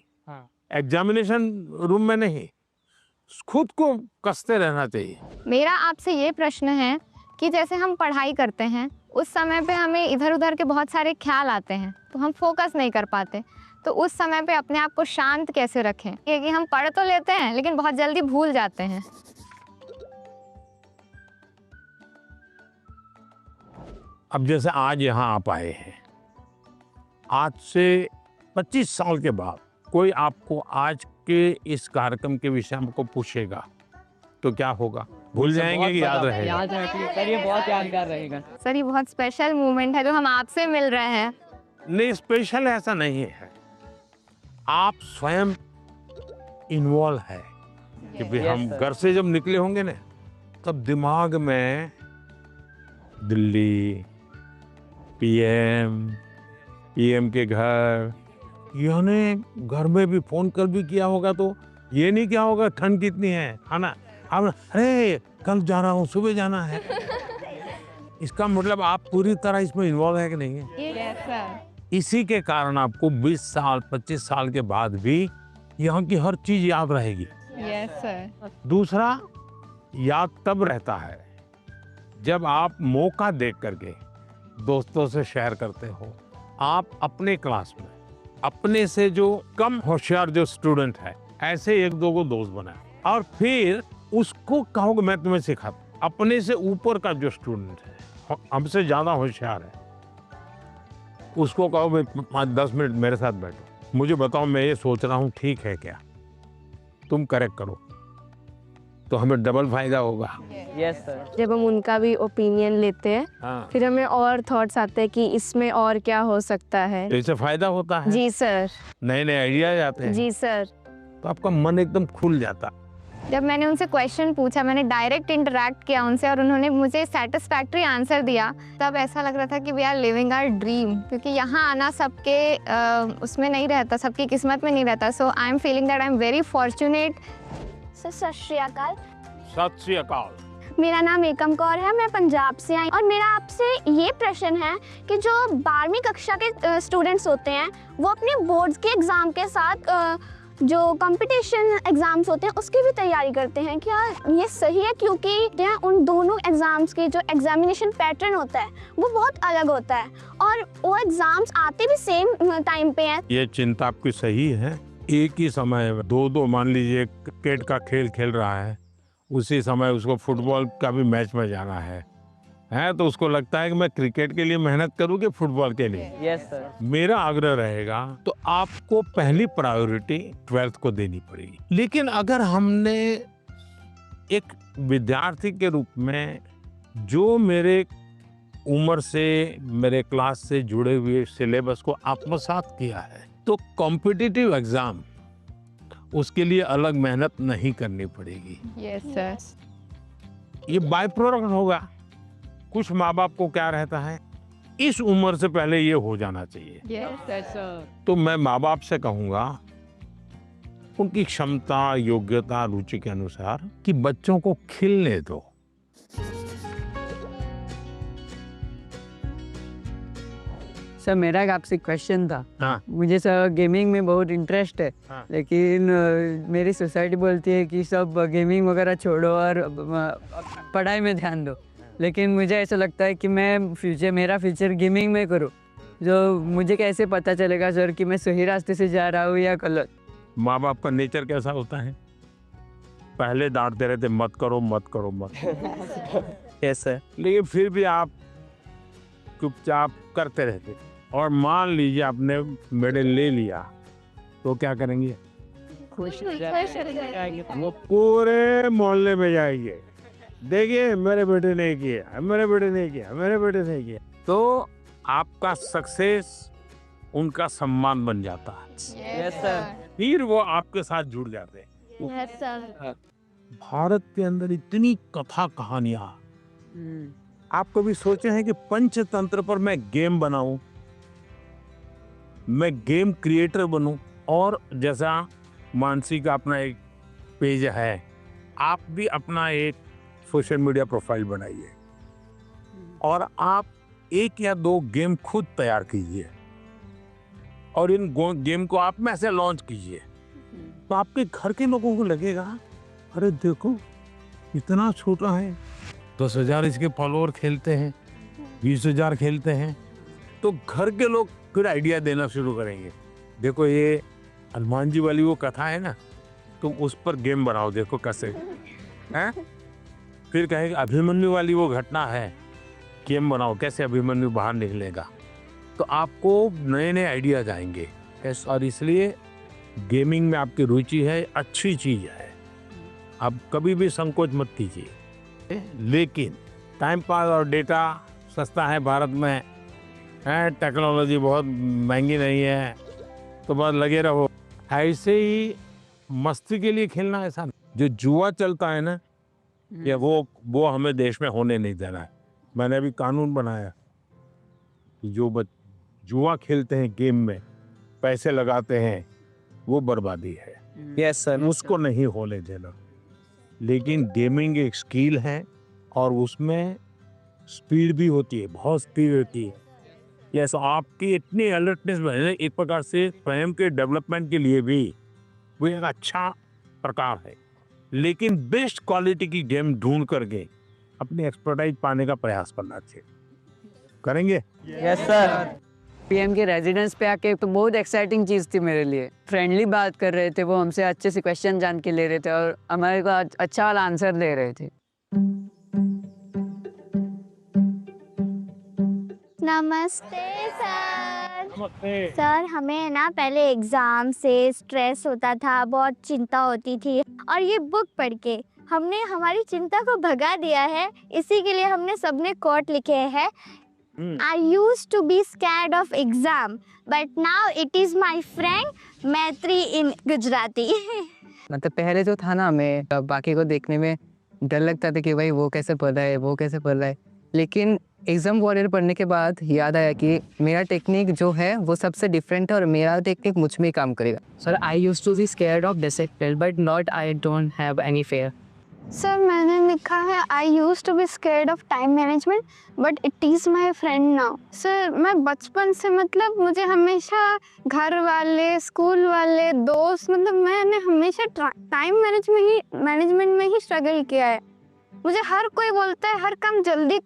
एग्जामिनेशन रूम में नहीं, खुद को कसते रहना चाहिए। मेरा आपसे ये प्रश्न है कि जैसे हम पढ़ाई करते हैं, उस समय पे हमें इधर उधर के बहुत सारे ख्याल आते हैं, तो हम फोकस नहीं कर पाते। तो उस समय पे अपने आप को शांत कैसे रखें? ये कि हम पढ़ तो लेते हैं लेकिन बहुत जल्दी भूल जाते हैं। अब जैसे आज यहाँ आप आए हैं, आज से 25 साल के बाद कोई आपको आज के इस कार्यक्रम के विषय में पूछेगा तो क्या होगा? भूल जाएंगे कि याद रहेगा? याद रखिए सर, ये बहुत यादगार रहेगा। सर, ये बहुत स्पेशल मोमेंट है जो हम आपसे मिल रहे हैं। नहीं, स्पेशल ऐसा नहीं है, आप स्वयं इन्वॉल्व है कि भाई हम घर से जब निकले होंगे ना, तब दिमाग में दिल्ली, पीएम के घर, यानी घर में भी फोन कर भी किया होगा तो ये नहीं क्या होगा ठंड कितनी है ना, अब अरे कल जा रहा हूँ, सुबह जाना है। इसका मतलब आप पूरी तरह इसमें इन्वॉल्व है कि नहीं है? Yes sir. इसी के कारण आपको 20 साल 25 साल के बाद भी यहाँ की हर चीज याद रहेगी। Yes sir. दूसरा, याद तब रहता है जब आप मौका देख करके दोस्तों से शेयर करते हो। आप अपने क्लास में अपने से जो कम होशियार जो स्टूडेंट है, ऐसे 1-2 को दोस्त बनाए और फिर उसको कहोगे मैं तुम्हें सिखाता। अपने से ऊपर का जो स्टूडेंट है, हमसे ज्यादा होशियार है, उसको कहो भाई 5-10 मिनट मेरे साथ बैठो, मुझे बताओ मैं ये सोच रहा हूँ ठीक है क्या, तुम करेक्ट करो। तो हमें डबल फायदा होगा। Yes sir. जब हम उनका भी ओपिनियन लेते हैं हाँ, फिर हमें और थॉट्स आते हैं कि इसमें और क्या हो सकता है। तो इससे फायदा होता है, जी सर। नए नए आइडियाज आते हैं, जी सर। तो आपका मन एकदम खुल जाता। जब मैंने उनसे क्वेश्चन पूछा, मैंने डायरेक्ट इंटरेक्ट किया उनसे और उन्होंने मुझे सेटिस्फैक्ट्री आंसर दिया, तब ऐसा लग रहा था कि we are living our dream, क्योंकि यहाँ आना सबके उसमें नहीं रहता, सबकी किस्मत में नहीं रहता। So I am feeling that I am very fortunate. Sat Sri अकाल। सत श्री अकाल। मेरा नाम एकम कौर है, मैं पंजाब से आई और मेरा आपसे ये प्रश्न है कि जो 12वीं कक्षा के स्टूडेंट्स होते हैं वो अपने बोर्ड्स के एग्ज़ाम के साथ जो कंपटीशन एग्ज़ाम्स होते हैं उसकी भी तैयारी करते हैं, क्या ये सही है? क्योंकि उन दोनों एग्ज़ाम्स के जो एग्जामिनेशन पैटर्न होता है वो बहुत अलग होता है और वो एग्ज़ाम्स आते भी सेम टाइम पे हैं। ये चिंता आपकी सही है। एक ही समय में दो मान लीजिए क्रिकेट का खेल खेल रहा है, उसी समय उसको फुटबॉल का भी मैच में जाना है तो उसको लगता है कि मैं क्रिकेट के लिए मेहनत करूँ कि फुटबॉल के लिए। Yes sir. मेरा आग्रह रहेगा तो आपको पहली प्रायोरिटी 12th को देनी पड़ेगी। लेकिन अगर हमने एक विद्यार्थी के रूप में जो मेरे उम्र से, मेरे क्लास से जुड़े हुए सिलेबस को आत्मसात किया है, तो कॉम्पिटिटिव एग्जाम उसके लिए अलग मेहनत नहीं करनी पड़ेगी। Yes sir. ये बाय प्रोडक्ट होगा। कुछ माँ बाप को क्या रहता है, इस उम्र से पहले ये हो जाना चाहिए। Yes sir. तो मैं माँ बाप से कहूँगा उनकी क्षमता, योग्यता, रुचि के अनुसार कि बच्चों को खिलने दो। सर मेरा एक आपसे क्वेश्चन था। हाँ। मुझे सर गेमिंग में बहुत इंटरेस्ट है। हाँ। लेकिन मेरी सोसाइटी बोलती है कि सब गेमिंग वगैरह छोड़ो और पढ़ाई में ध्यान दो, लेकिन मुझे ऐसा लगता है कि मेरा फ्यूचर गेमिंग में करूँ। जो मुझे कैसे पता चलेगा सर कि मैं सही रास्ते से जा रहा हूँ या गलत? माँ बाप का नेचर कैसा होता है, पहले डांटते रहते मत करो मत करो मत यस सर। लेकिन फिर भी आप चुपचाप करते रहते। और मान लीजिए आपने मेडल ले लिया तो क्या करेंगे? खुश वो पूरे मोहल्ले में जाएंगे, देखिए मेरे बेटे ने किया, मेरे बेटे ने किया, मेरे बेटे ने किया। तो आपका सक्सेस उनका सम्मान बन जाता है। Yes sir. फिर वो आपके साथ जुड़ जाते हैं। Yes sir. भारत के अंदर इतनी कथा कहानियां, आप कभी सोचे हैं कि पंचतंत्र पर मैं गेम बनाऊं, मैं गेम क्रिएटर बनूं? और जैसा मानसी का अपना एक पेज है, आप भी अपना एक सोशल मीडिया प्रोफाइल बनाइए और आप 1 या 2 गेम खुद तैयार कीजिए और इन गेम को आप में से लॉन्च कीजिए। तो आपके घर के लोगों को लगेगा अरे देखो इतना छोटा है, 10,000 इसके फॉलोअर खेलते हैं, 20,000 खेलते हैं। तो घर के लोग फिर आइडिया देना शुरू करेंगे, देखो ये हनुमान जी वाली वो कथा है ना, तुम उस पर गेम बनाओ, देखो कैसे हैं। फिर कहेंगे अभिमन्यु वाली वो घटना है, गेम बनाओ कैसे अभिमन्यु बाहर निकलेगा। तो आपको नए नए आइडियाज आएंगे। और इसलिए गेमिंग में आपकी रुचि है, अच्छी चीज है, आप कभी भी संकोच मत कीजिए। लेकिन टाइम पास और डेटा सस्ता है भारत में, है टेक्नोलॉजी बहुत महंगी नहीं है, तो बस लगे रहो। ऐसे ही मस्ती के लिए खेलना ऐसा नहीं। जो जुआ चलता है ना, या वो हमें देश में होने नहीं देना है। मैंने अभी कानून बनाया कि जो जुआ खेलते हैं, गेम में पैसे लगाते हैं, वो बर्बादी है। Yes sir. उसको नहीं होने देना। लेकिन गेमिंग एक स्किल है और उसमें स्पीड भी होती है, बहुत स्पीड होती है। यस, आपकी इतनी अलर्टनेस बने, एक प्रकार से स्वयं के डेवलपमेंट के लिए भी वो एक अच्छा प्रकार है। लेकिन बेस्ट क्वालिटी की गेम ढूंढ करके अपनी एक्सपर्टाइज पाने का प्रयास करना चाहिए। करेंगे? Yes sir. पीएम के रेजिडेंस पे आके तो बहुत एक्साइटिंग चीज़ थी मेरे लिए। फ्रेंडली बात कर रहे थे, वो हमसे अच्छे से क्वेश्चन जान के ले रहे थे और हमारे को अच्छा वाला आंसर दे रहे थे। नमस्ते सर। नमस्ते। सर हमें ना पहले एग्जाम से स्ट्रेस होता था, बहुत चिंता होती थी और ये बुक पढ़ के हमने हमारी चिंता को भगा दिया है, इसी के लिए हमने सबने कोट लिखे हैं। I used to be scared of exam, but now it is my friend Maitri in Gujarati. मतलब पहले जो था ना, मैं बाकी को देखने में डर लगता था कि भाई वो कैसे पढ़ रहा है, वो कैसे पढ़ रहा है, लेकिन एग्ज़ाम वॉरियर पढ़ने के बाद याद आया कि मेरा टेक्निक जो है वो सबसे डिफरेंट है और मेरा टेक्निक मुझ में ही काम करेगा। Sir, I use to be scared of discipline but not, I don't have any fear. Sir, मैंने लिखा है I used to be scared of time management, but it is my friend now. Sir, मैं बचपन से मतलब मुझे हमेशा घर वाले, स्कूल वाले, दोस्त, मतलब मैंने हमेशा टाइम मैनेजमेंट में ही स्ट्रगल किया है। मुझे हर कोई बोलता है हर काम जल्दी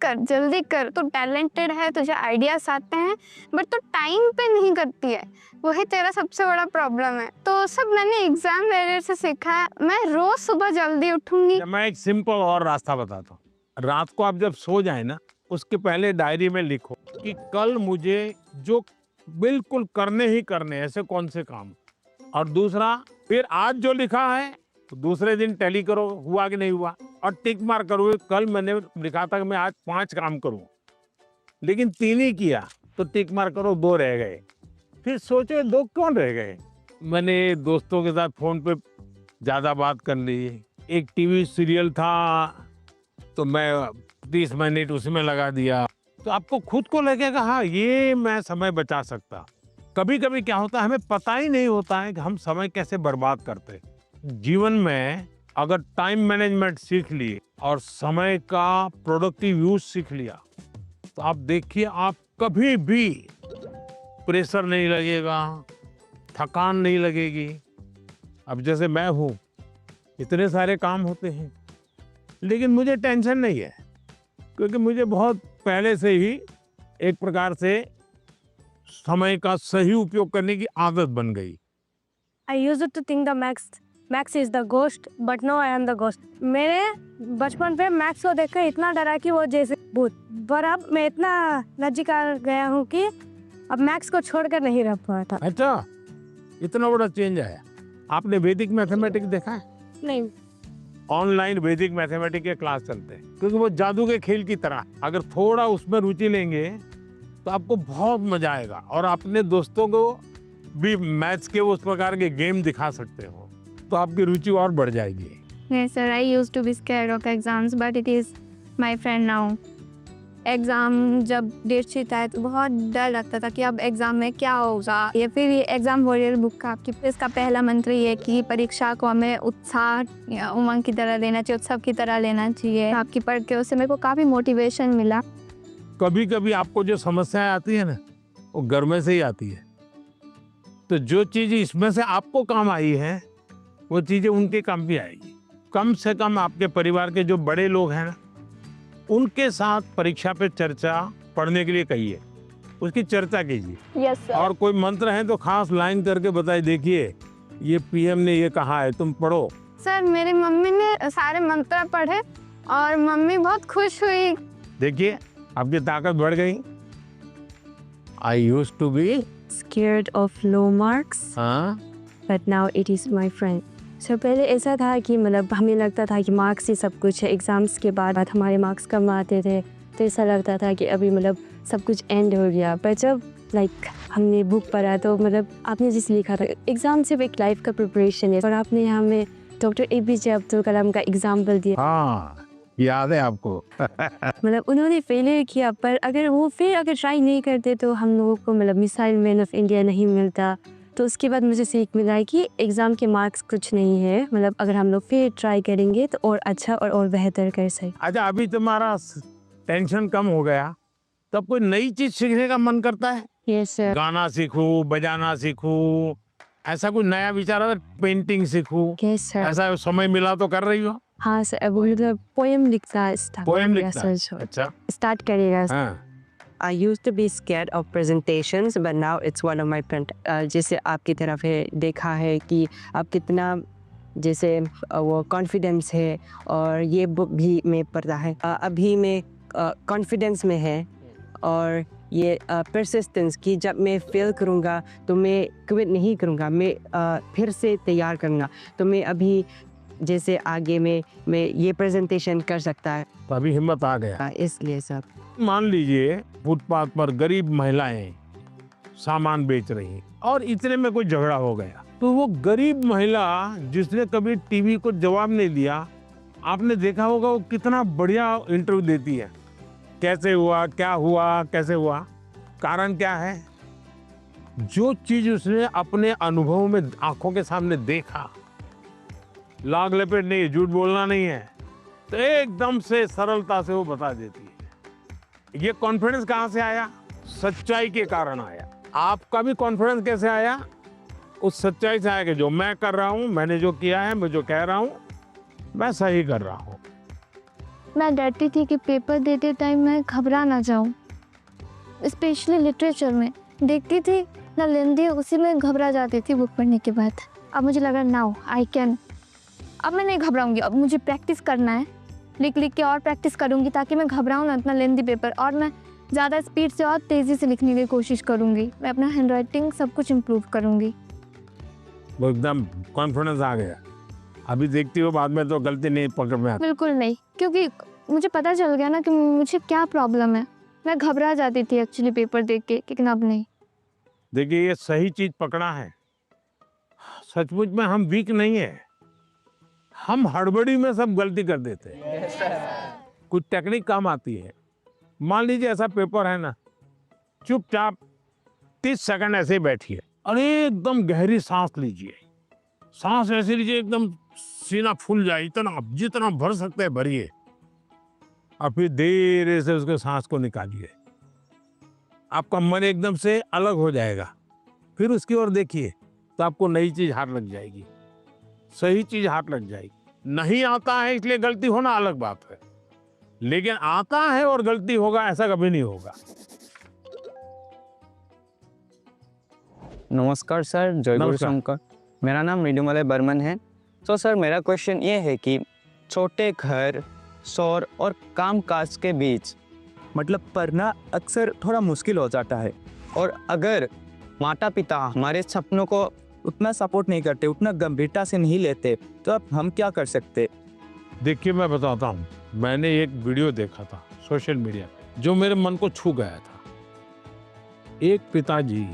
कर, तो टैलेंटेड है, तुझे आइडियाज आते हैं, बट तो टाइम पे नहीं करती है, वही तेरा सबसे बड़ा प्रॉब्लम है। तो सब मैंने एग्जाम वगैरह से सीखा है। मैं रोज सुबह जल्दी उठूंगी। मैं एक सिंपल और रास्ता बताता हूँ। रात को आप जब सो जाए ना, उसके पहले डायरी में लिखो कि कल मुझे जो बिल्कुल करने ही करने ऐसे कौन से काम, और दूसरा फिर आज जो लिखा है तो दूसरे दिन टैली करो हुआ कि नहीं हुआ, और टिक मार करो। कल मैंने लिखा था कि मैं आज 5 काम करूँ, लेकिन 3 ही किया, तो टिक मार करो, 2 रह गए। फिर सोचो 2 कौन रह गए। मैंने दोस्तों के साथ फोन पे ज़्यादा बात कर ली। एक टीवी सीरियल था तो मैं 30 मिनट उसमें लगा दिया। तो आपको खुद को लगेगा हाँ ये मैं समय बचा सकता। कभी कभी क्या होता है, हमें पता ही नहीं होता है कि हम समय कैसे बर्बाद करते हैं। जीवन में अगर टाइम मैनेजमेंट सीख लिए और समय का प्रोडक्टिव यूज सीख लिया, तो आप देखिए आप कभी भी प्रेशर नहीं लगेगा, थकान नहीं लगेगी। अब जैसे मैं हूँ, इतने सारे काम होते हैं, लेकिन मुझे टेंशन नहीं है, क्योंकि मुझे बहुत पहले से ही एक प्रकार से समय का सही उपयोग करने की आदत बन गई। I used to think the Max is the ghost, but now I am the ghost. मेरे बचपन पे मैक्स को देखकर इतना डरा कि वो जैसे भूत, पर अब मैं इतना नजीक आ गया हूँ कि अब मैक्स को छोड़कर नहीं रह पाता। अच्छा, इतना बड़ा चेंज आया। आपने वैदिक मैथमेटिक्स देखा है? नहीं। ऑनलाइन वैदिक मैथमेटिक्स के क्लास चलते हैं, क्योंकि वो जादू के खेल की तरह। अगर थोड़ा उसमें रुचि लेंगे तो आपको बहुत मजा आएगा, और अपने दोस्तों को भी मैथ्स के उस प्रकार के गेम दिखा सकते हो, तो आपकी रुचि और बढ़ जाएगी। Yes sir, I used to be scared of exams, but it is my friend now. Exam जब डेट शीट आए तो बहुत डर लगता था कि अब एग्ज़ाम में क्या होगा। ये फिर ये एग्ज़ाम वॉरियर बुक का आपकी इसका पहला मंत्र ये कि परीक्षा को हमें उत्साह या उमंग की तरह लेना चाहिए, उत्सव की तरह लेना चाहिए। आपकी पढ़ के उससे मेरे को काफ़ी मोटिवेशन मिला। कभी कभी आपको जो समस्याएं आती है ना, वो घर में से ही आती है। तो जो चीज़ इसमें से आपको काम आई है, वो चीज़ें उनके काम भी आएगी। कम से कम आपके परिवार के जो बड़े लोग हैं ना, उनके साथ परीक्षा पे चर्चा पढ़ने के लिए कहिए, उसकी चर्चा कीजिए। Yes sir. और कोई मंत्र है तो खास लाइन करके बताइए, देखिए ये पीएम ने ये कहा है, तुम पढ़ो। सर, मेरी मम्मी ने सारे मंत्र पढ़े और मम्मी बहुत खुश हुई। देखिए आपकी ताकत बढ़ गई। I used to be Scared of low marks, but now it is my friend. Sir पहले ऐसा था कि मतलब हमें लगता था कि मार्क्स ही सब कुछ है। एग्ज़ाम्स के बाद हमारे मार्क्स कम आते थे, तो ऐसा लगता था कि अभी मतलब सब कुछ एंड हो गया। पर जब हमने बुक पढ़ा तो मतलब आपने जिस लिखा था, एग्ज़ाम सिर्फ एक लाइफ का प्रिपरेशन है, और आपने हमें डॉक्टर APJ अब्दुल कलाम का एग्जाम्पल दिया। हाँ, याद है आपको। मतलब उन्होंने फेलियर किया, पर अगर ट्राई नहीं करते तो हम लोगों को मतलब मिसाइल मैन ऑफ इंडिया नहीं मिलता। तो उसके बाद मुझे सीख मिला है कि एग्ज़ाम के मार्क्स कुछ नहीं है, मतलब अगर हम लोग फिर ट्राई करेंगे तो और अच्छा और बेहतर कर सकें। अच्छा, अभी तुम्हारा टेंशन कम हो गया, तब कोई नई चीज सीखने का मन करता है? Yes sir. गाना सीखूं, बजाना सीखूं, ऐसा कोई नया विचार आता है? पेंटिंग सीखूं, यस सर। ऐसा समय मिला तो कर रही हो? हाँ सर, अब मतलब पोएम लिखता है। पोएम लिखता है? अच्छा, स्टार्ट करेगा। हाँ। I used to be scared of presentations, but now it's one of my friend. जैसे आपकी तरफ है देखा है कि आप कितना जैसे वो कॉन्फिडेंस है, और ये बुक भी मैं पढ़ता है। अभी मैं कॉन्फिडेंस में है, और ये परसिस्टेंस की जब मैं फेल करूँगा तो मैं क्विट नहीं करूँगा, मैं फिर से तैयार करूँगा। तो मैं अभी जैसे आगे में मैं ये प्रेजेंटेशन कर सकता है। तभी हिम्मत आ गया। इसलिए सर। मान लीजिए फुटपाथ पर गरीब महिलाएं सामान बेच रही हैं और इतने में कोई झगड़ा हो गया, तो वो गरीब महिला जिसने कभी टीवी को जवाब नहीं दिया, आपने देखा होगा वो कितना बढ़िया इंटरव्यू देती है। कैसे हुआ, क्या हुआ, कैसे हुआ, कारण क्या है? जो चीज उसने अपने अनुभव में आंखों के सामने देखा, लाग लपेट नहीं, झूठ बोलना नहीं है, तो एकदम से सरलता से वो बता देती है। ये कॉन्फिडेंस कहाँ से आया? सच्चाई के कारण आया। आपका भी कॉन्फिडेंस कैसे आया? उस सच्चाई से आया कि जो मैं कर रहा हूँ, मैंने जो किया है, मैं जो कह रहा हूँ, मैं सही कर रहा हूँ। मैं डरती थी कि पेपर देते टाइम मैं घबरा ना जाऊँ, स्पेशली लिटरेचर में देखती थी ना लेंदी, उसी में घबरा जाती थी बुक पढ़ने के बाद। अब मुझे लगा नाउ आई कैन, अब मैं नहीं घबराऊंगी, अब मुझे प्रैक्टिस करना है, लिख लिख के और प्रैक्टिस करूंगी ताकि मैं घबराऊँ ना इतना लेंदी पेपर, और मैं ज़्यादा स्पीड से और तेज़ी से लिखने की कोशिश करूंगी। मैं अपना हैंड राइटिंग सब कुछ इम्प्रूव करूंगी। वो एकदम कॉन्फिडेंस आ गया। अभी देखती हो बाद में तो गलती नहीं पकड़ में आती। बिल्कुल नहीं, क्योंकि मुझे पता चल गया ना कि मुझे क्या प्रॉब्लम है। मैं घबरा जाती थी एक्चुअली पेपर देख के, लेकिन अब नहीं। देखिए ये सही चीज पकड़ा है। सचमुच में हम वीक नहीं है, हम हड़बड़ी में सब गलती कर देते हैं। कुछ टेक्निक काम आती है। मान लीजिए ऐसा पेपर है ना, चुपचाप 30 सेकंड ऐसे ही बैठिए और एकदम गहरी सांस लीजिए। सांस ऐसे लीजिए एकदम सीना फूल जाए, इतना जितना भर सकते हैं भरिए, और फिर धीरे से उसके सांस को निकालिए। आपका मन एकदम से अलग हो जाएगा। फिर उसकी ओर देखिए तो आपको नई चीज हाथ लग जाएगी, सही चीज हाथ लग जाएगी। नहीं आता है इसलिए गलती होना अलग बात है, लेकिन आता है और गलती होगा ऐसा कभी नहीं होगा। नमस्कार सर, जय गुरु नमस्कार। शंकर। मेरा नाम मृदुमलय बर्मन है। तो सर मेरा क्वेश्चन ये है कि छोटे घर, शोर और कामकाज के बीच मतलब पढ़ना अक्सर थोड़ा मुश्किल हो जाता है, और अगर माता पिता हमारे सपनों को उतना सपोर्ट नहीं करते, उतना गंभीरता से नहीं लेते, तो अब हम क्या कर सकते? देखिए मैं बताता हूँ, मैंने एक वीडियो देखा था सोशल मीडिया पे जो मेरे मन को छू गया था। एक पिताजी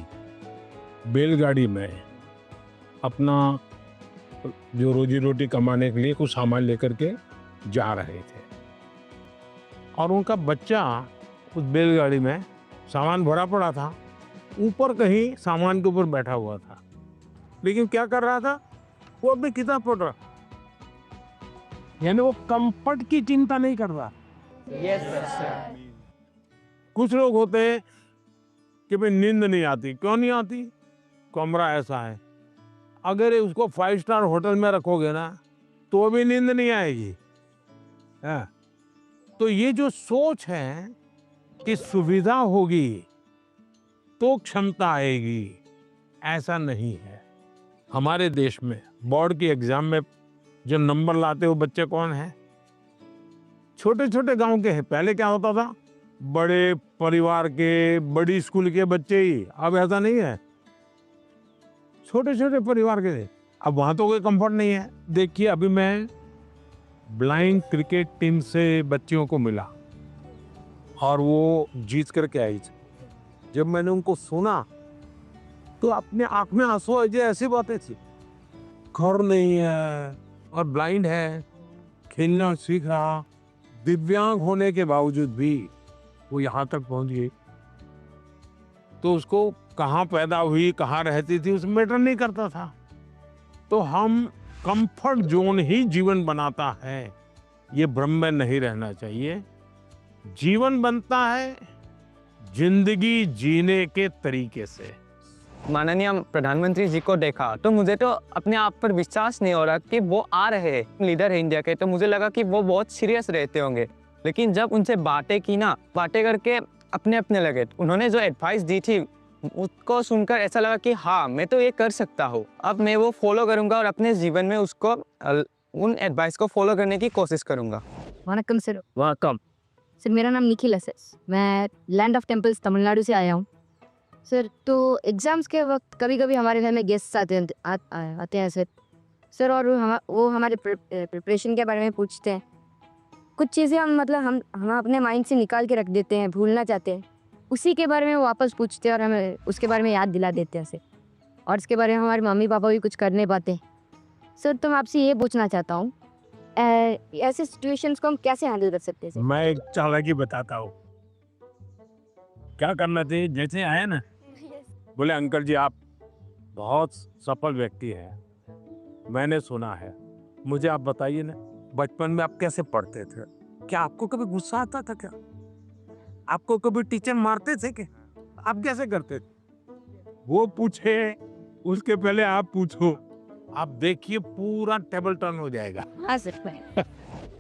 बैलगाड़ी में अपना जो रोजी रोटी कमाने के लिए कुछ सामान लेकर के जा रहे थे, और उनका बच्चा उस बैलगाड़ी में सामान भरा पड़ा था, ऊपर कहीं सामान के ऊपर बैठा हुआ था, लेकिन क्या कर रहा था? वो अपनी किताब पढ़ रहा, यानी वो कंफर्ट की चिंता नहीं कर रहा। कुछ लोग होते हैं कि भाई नींद नहीं आती। क्यों नहीं आती? कमरा ऐसा है, अगर उसको 5 स्टार होटल में रखोगे ना तो भी नींद नहीं आएगी। हाँ। तो ये जो सोच है कि सुविधा होगी तो क्षमता आएगी, ऐसा नहीं है। हमारे देश में बोर्ड की एग्जाम में जो नंबर लाते हो बच्चे कौन है? छोटे छोटे गांव के हैं। पहले क्या होता था? बड़े परिवार के, बड़ी स्कूल के बच्चे ही। अब ऐसा नहीं है, छोटे छोटे परिवार के। अब वहां तो कोई कंफर्ट नहीं है। देखिए अभी मैं ब्लाइंड क्रिकेट टीम से बच्चियों को मिला और वो जीत करके आई थी। जब मैंने उनको सुना तो अपने आंख में आंसू आ गए। ऐसी बातें थी, घर नहीं है और ब्लाइंड है, खेलना सीख रहा, दिव्यांग होने के बावजूद भी वो यहाँ तक पहुंच गई। तो उसको कहाँ पैदा हुई, कहाँ रहती थी, उसमें मैटर नहीं करता था। तो हम कंफर्ट जोन ही जीवन बनाता है, ये भ्रम में नहीं रहना चाहिए। जीवन बनता है जिंदगी जीने के तरीके से। माननीय प्रधानमंत्री जी को देखा तो मुझे तो अपने आप पर विश्वास नहीं हो रहा कि वो आ रहे हैं, लीडर है इंडिया के। तो मुझे लगा कि वो बहुत सीरियस रहते होंगे, लेकिन जब उनसे बातें की ना, बातें करके अपने अपने लगे। उन्होंने जो एडवाइस दी थी उसको सुनकर ऐसा लगा कि हाँ मैं तो ये कर सकता हूँ। अब मैं वो फॉलो करूँगा और अपने जीवन में उसको उन एडवाइस को फॉलो करने की कोशिश करूँगा। वनकम सर। वेलकम सर, मेरा नाम निखिल है सर। मैं लैंड ऑफ टेम्पल्स तमिलनाडु से आया हूँ सर। तो एग्ज़ाम्स के वक्त कभी कभी हमारे घर में गेस्ट आते हैं सर। सर, और वो हमारे प्रिपरेशन के बारे में पूछते हैं। कुछ चीज़ें हम अपने माइंड से निकाल के रख देते हैं, भूलना चाहते हैं, उसी के बारे में वो वापस पूछते हैं और हमें उसके बारे में याद दिला देते हैं ऐसे। और इसके बारे में हमारे मम्मी पापा भी कुछ कर नहीं पाते। सर, तो मैं आपसे ये पूछना चाहता हूँ, ऐसे सिचुएशंस को हम कैसे हैंडल कर सकते हैं सर? मैं एक चालाकी बताता हूँ क्या करना चाहिए। जैसे आए ना, बोले अंकल जी आप बहुत सफल व्यक्ति हैं, मैंने सुना है, मुझे आप बताइए ना, बचपन में आप कैसे पढ़ते थे? क्या आपको कभी गुस्सा आता था? क्या आपको कभी टीचर मारते थे? क्या आप कैसे करते थे? वो पूछे उसके पहले आप पूछो, आप देखिए पूरा टेबल टर्न हो जाएगा। हाँ सर।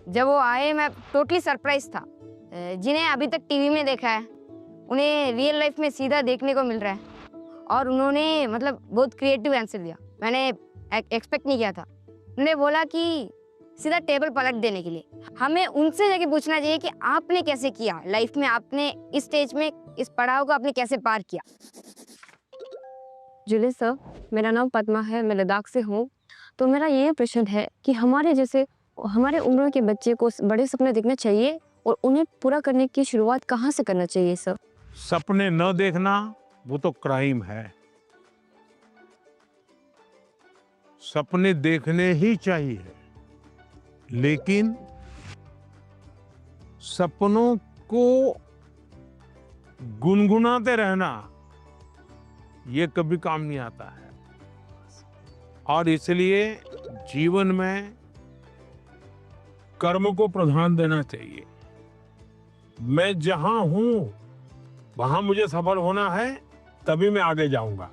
जब वो आए मैं टोटली सरप्राइज था। जिन्हें अभी तक टीवी में देखा है उन्हें रियल लाइफ में सीधा देखने को मिल रहा है। और उन्होंने बहुत क्रिएटिव आंसर दिया, मैंने एक्सपेक्ट नहीं किया था। उन्होंने बोला कि सीधा टेबल पलट देने के लिए। हमें उनसे जाके पूछना चाहिए कि आपने कैसे किया लाइफ में, आपने इस स्टेज में इस पड़ाव को आपने कैसे पार किया। जुले सर, मेरा नाम पद्मा है, मैं लद्दाख से हूँ। तो मेरा ये प्रश्न है कि हमारे उम्र के बच्चे को बड़े सपने देखना चाहिए और उन्हें पूरा करने की शुरुआत कहाँ से करना चाहिए सर? सपने न देखना वो तो क्राइम है। सपने देखने ही चाहिए, लेकिन सपनों को गुनगुनाते रहना ये कभी काम नहीं आता है। और इसलिए जीवन में कर्म को प्रधान देना चाहिए। मैं जहां हूं वहां मुझे सफल होना है, तभी मैं आगे जाऊंगा।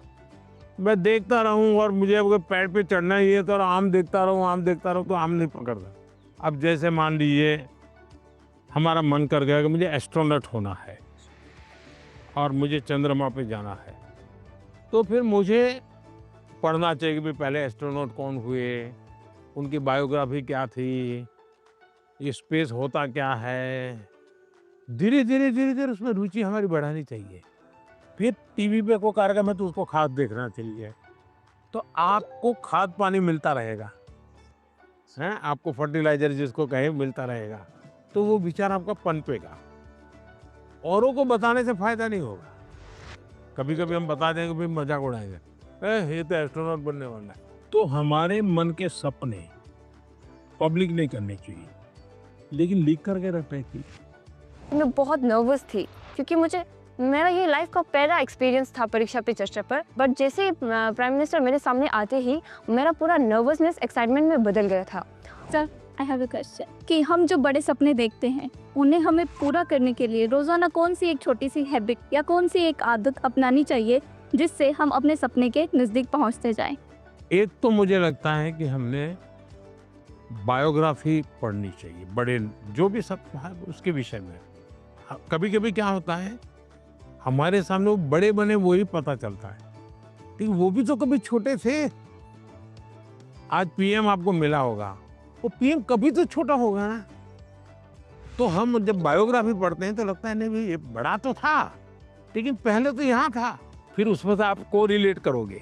मैं देखता रहूं और मुझे अगर पेड़ पे चढ़ना ही है तो आम देखता रहूं तो आम नहीं पकड़ता। अब जैसे मान लीजिए हमारा मन कर गया कि मुझे एस्ट्रोनॉट होना है और मुझे चंद्रमा पे जाना है, तो फिर मुझे पढ़ना चाहिए कि पहले एस्ट्रोनॉट कौन हुए, उनकी बायोग्राफी क्या थी, ये स्पेस होता क्या है। धीरे धीरे उसमें रुचि हमारी बढ़ानी चाहिए। फिर टीवी पे कोई कार्यक्रम है तो उसको खाद देखना चाहिए, तो आपको खाद पानी मिलता रहेगा, हैं, आपको फर्टिलाइजर जिसको कहे मिलता रहेगा, तो वो विचार आपका पनपेगा। औरों को बताने से फायदा नहीं होगा। कभी कभी हम बता देंगे, भाई मजाक उड़ाएंगे, ये तो एस्ट्रोनॉट बनने वाला है। तो हमारे मन के सपने पब्लिक नहीं करने चाहिए, लेकिन लीक करके रखने चाहिए। मैं बहुत नर्वस थी क्योंकि मेरा ये लाइफ का पहला एक्सपीरियंस था परीक्षा पे चर्चा पर। बट जैसे प्राइम मिनिस्टर मेरे सामने आते ही मेरा पूरा नर्वसनेस एक्साइटमेंट में बदल गया था। Sir, I have a question कि हम जो बड़े सपने देखते हैं उन्हें हमें पूरा करने के लिए रोज़ाना कौन सी एक छोटी सी हैबिट या कौन सी एक आदत अपनानी चाहिए जिससे हम अपने सपने के नज़दीक पहुंचते जाएं? एक तो मुझे लगता है कि हमने बायोग्राफी पढ़नी चाहिए, बड़े जो भी सब है उसके विषय में। कभी कभी क्या होता है, हमारे सामने वो बड़े बने वही पता चलता है, लेकिन वो भी तो कभी छोटे थे। आज पीएम आपको मिला होगा, वो पीएम कभी तो छोटा होगा ना। तो हम जब बायोग्राफी पढ़ते हैं तो लगता है नहीं भाई ये बड़ा तो था, लेकिन पहले तो यहाँ था। फिर उसमें से आप को रिलेट करोगे,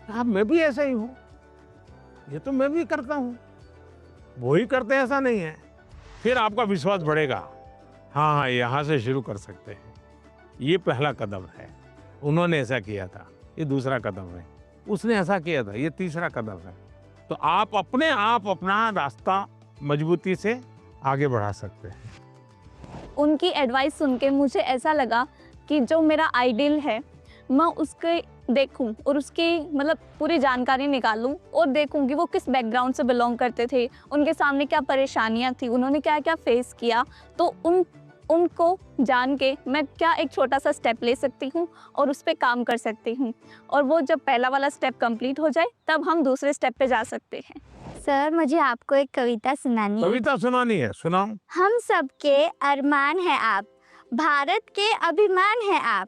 हाँ मैं भी ऐसा ही हूँ, ये तो मैं भी करता हूँ, वो ही करते हैं ऐसा नहीं है। फिर आपका विश्वास बढ़ेगा, हाँ यहाँ से शुरू कर सकते हैं। ये पहला कदम है, उन्होंने ऐसा किया था, ये दूसरा कदम है, उसने ऐसा किया था, ये तीसरा कदम है। तो आप अपने आप अपना रास्ता मजबूती से आगे बढ़ा सकते हैं। उनकी एडवाइस सुन के मुझे ऐसा लगा कि जो मेरा आइडियल है मैं उसके देखूं और उसकी पूरी जानकारी निकालूं और देखूं कि वो किस बैकग्राउंड से बिलोंग करते थे, उनके सामने क्या परेशानियां थी, उन्होंने क्या क्या फेस किया। तो उनको जान के मैं क्या एक छोटा सा स्टेप ले सकती हूँ और उस पर काम कर सकती हूँ, और वो जब पहला वाला स्टेप कंप्लीट हो जाए तब हम दूसरे स्टेप पे जा सकते हैं। सर, मुझे आपको एक कविता सुनानी है। कविता सुनानी है? सुनाओ। हम सबके अरमान है आप, भारत के अभिमान है आप,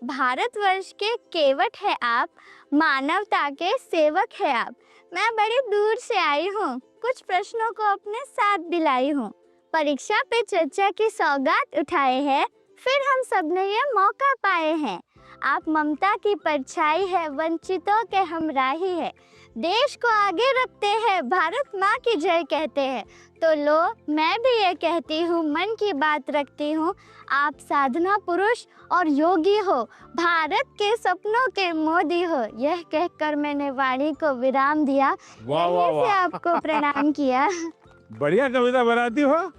भारतवर्ष के केवट है आप, मानवता के सेवक है आप। मैं बड़ी दूर से आई हूँ, कुछ प्रश्नों को अपने साथ दिलाई हूँ, परीक्षा पे चर्चा की सौगात उठाए हैं, फिर हम सब ने ये मौका पाए हैं। आप ममता की परछाई है, वंचितों के हमराही है, देश को आगे रखते हैं, भारत माँ की जय कहते हैं। तो लो मैं भी ये कहती हूँ, मन की बात रखती हूँ, आप साधना पुरुष और योगी हो, भारत के सपनों के मोदी हो। यह कहकर मैंने वाणी को विराम दिया, वाह वाह से वाह, आपको प्रणाम किया। बढ़िया कविता बनाती हो।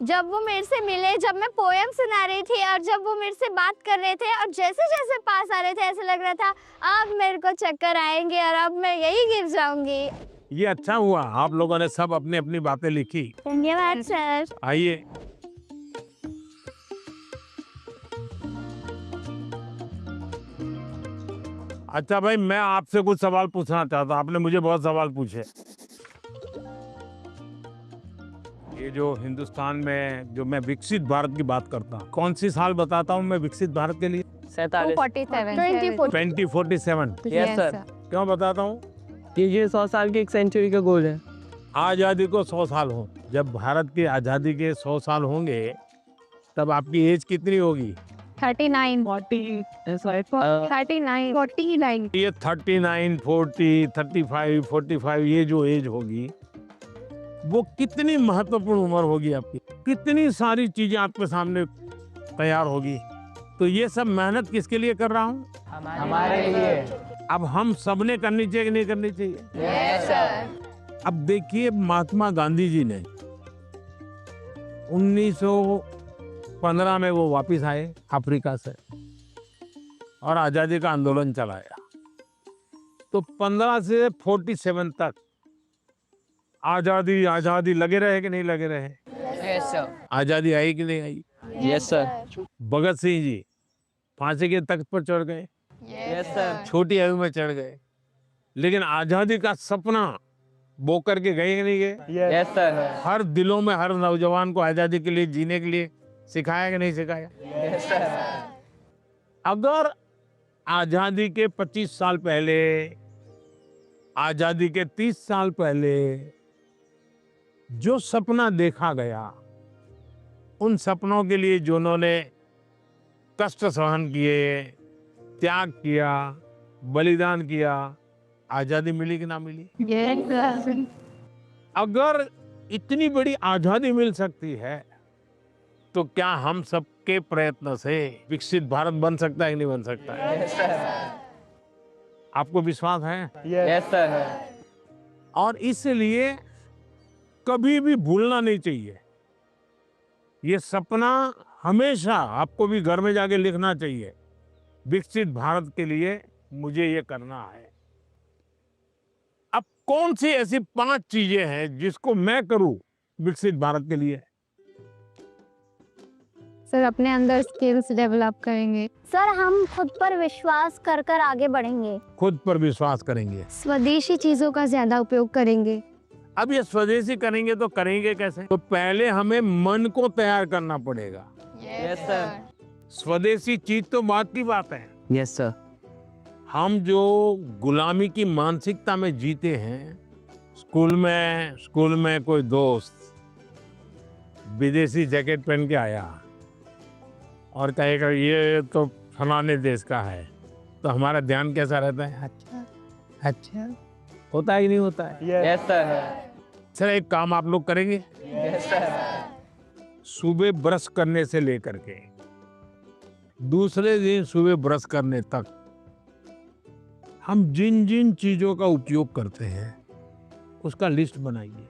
जब वो मेरे से मिले, जब मैं पोएम सुना रही थी और जब वो मेरे से बात कर रहे थे और जैसे जैसे पास आ रहे थे ऐसे लग रहा था अब मेरे को चक्कर आएंगे और अब मैं यही गिर जाऊंगी। ये अच्छा हुआ, आप लोगों ने सब अपनी अपनी बातें लिखी। धन्यवाद सर। आइए। अच्छा भाई, मैं आपसे कुछ सवाल पूछना चाहता हूँ, आपने मुझे बहुत सवाल पूछे। ये जो हिंदुस्तान में जो मैं विकसित भारत की बात करता हूँ, कौन सी साल बताता हूँ मैं विकसित भारत के लिए? 2047। Yes sir. क्यों बताता हूँ? ये 100 साल की एक सेंचुरी का गोल है। आज़ादी को 100 साल हो, जब भारत की आज़ादी के 100 साल होंगे तब आपकी एज कितनी होगी? 39 49 49 ये 39, 40, 35, 45 ये जो एज होगी वो कितनी महत्वपूर्ण उम्र होगी आपकी, कितनी सारी चीजें आपके सामने तैयार होगी। तो ये सब मेहनत किसके लिए कर रहा हूँ? हमारे लिए। अब हम सबने करनी चाहिए कि नहीं करनी चाहिए? Yes sir. अब देखिए, महात्मा गांधी जी ने 1915 में वो वापस आए अफ्रीका से और आज़ादी का आंदोलन चलाया। तो 15 से 47 तक आज़ादी आज़ादी लगे रहे कि नहीं लगे रहे? Yes sir. आज़ादी आई कि नहीं आई? Yes sir. भगत सिंह जी फांसी के तख्त पर चढ़ गए, यस सर। छोटी आयु में चढ़ गए, लेकिन आज़ादी का सपना बो करके गए कि नहीं गए? Yes sir. हर दिलों में हर नौजवान को आज़ादी के लिए जीने के लिए सिखाया कि नहीं सिखाया? Yes sir. अगर आज़ादी के 25 साल पहले, आज़ादी के 30 साल पहले जो सपना देखा गया, उन सपनों के लिए जो उन्होंने कष्ट सहन किए, त्याग किया, बलिदान किया, आज़ादी मिली कि ना मिली? अगर इतनी बड़ी आज़ादी मिल सकती है तो क्या हम सबके प्रयत्न से विकसित भारत बन सकता है कि नहीं बन सकता है? Yes sir. आपको विश्वास है? Yes sir. और इसलिए कभी भी भूलना नहीं चाहिए। ये सपना हमेशा आपको भी घर में जाके लिखना चाहिए, विकसित भारत के लिए मुझे ये करना है। अब कौन सी ऐसी 5 चीजें हैं जिसको मैं करूं विकसित भारत के लिए? सर अपने अंदर स्किल्स डेवलप करेंगे। सर हम खुद पर विश्वास कर कर आगे बढ़ेंगे। खुद पर विश्वास करेंगे। स्वदेशी चीजों का ज्यादा उपयोग करेंगे। अब ये स्वदेशी करेंगे तो करेंगे कैसे? तो पहले हमें मन को तैयार करना पड़ेगा। Yes sir. स्वदेशी चीज तो बात की बात है। Yes sir. हम जो गुलामी की मानसिकता में जीते हैं, स्कूल में कोई दोस्त विदेशी जैकेट पहन के आया और कहेगा ये तो फलाने देश का है, तो हमारा ध्यान कैसा रहता है? अच्छा अच्छा, होता है कि नहीं होता है? Yes sir. सर एक काम आप लोग करेंगे? Yes sir. सुबह ब्रश करने से लेकर के दूसरे दिन सुबह ब्रश करने तक हम जिन जिन चीजों का उपयोग करते हैं उसका लिस्ट बनाइए।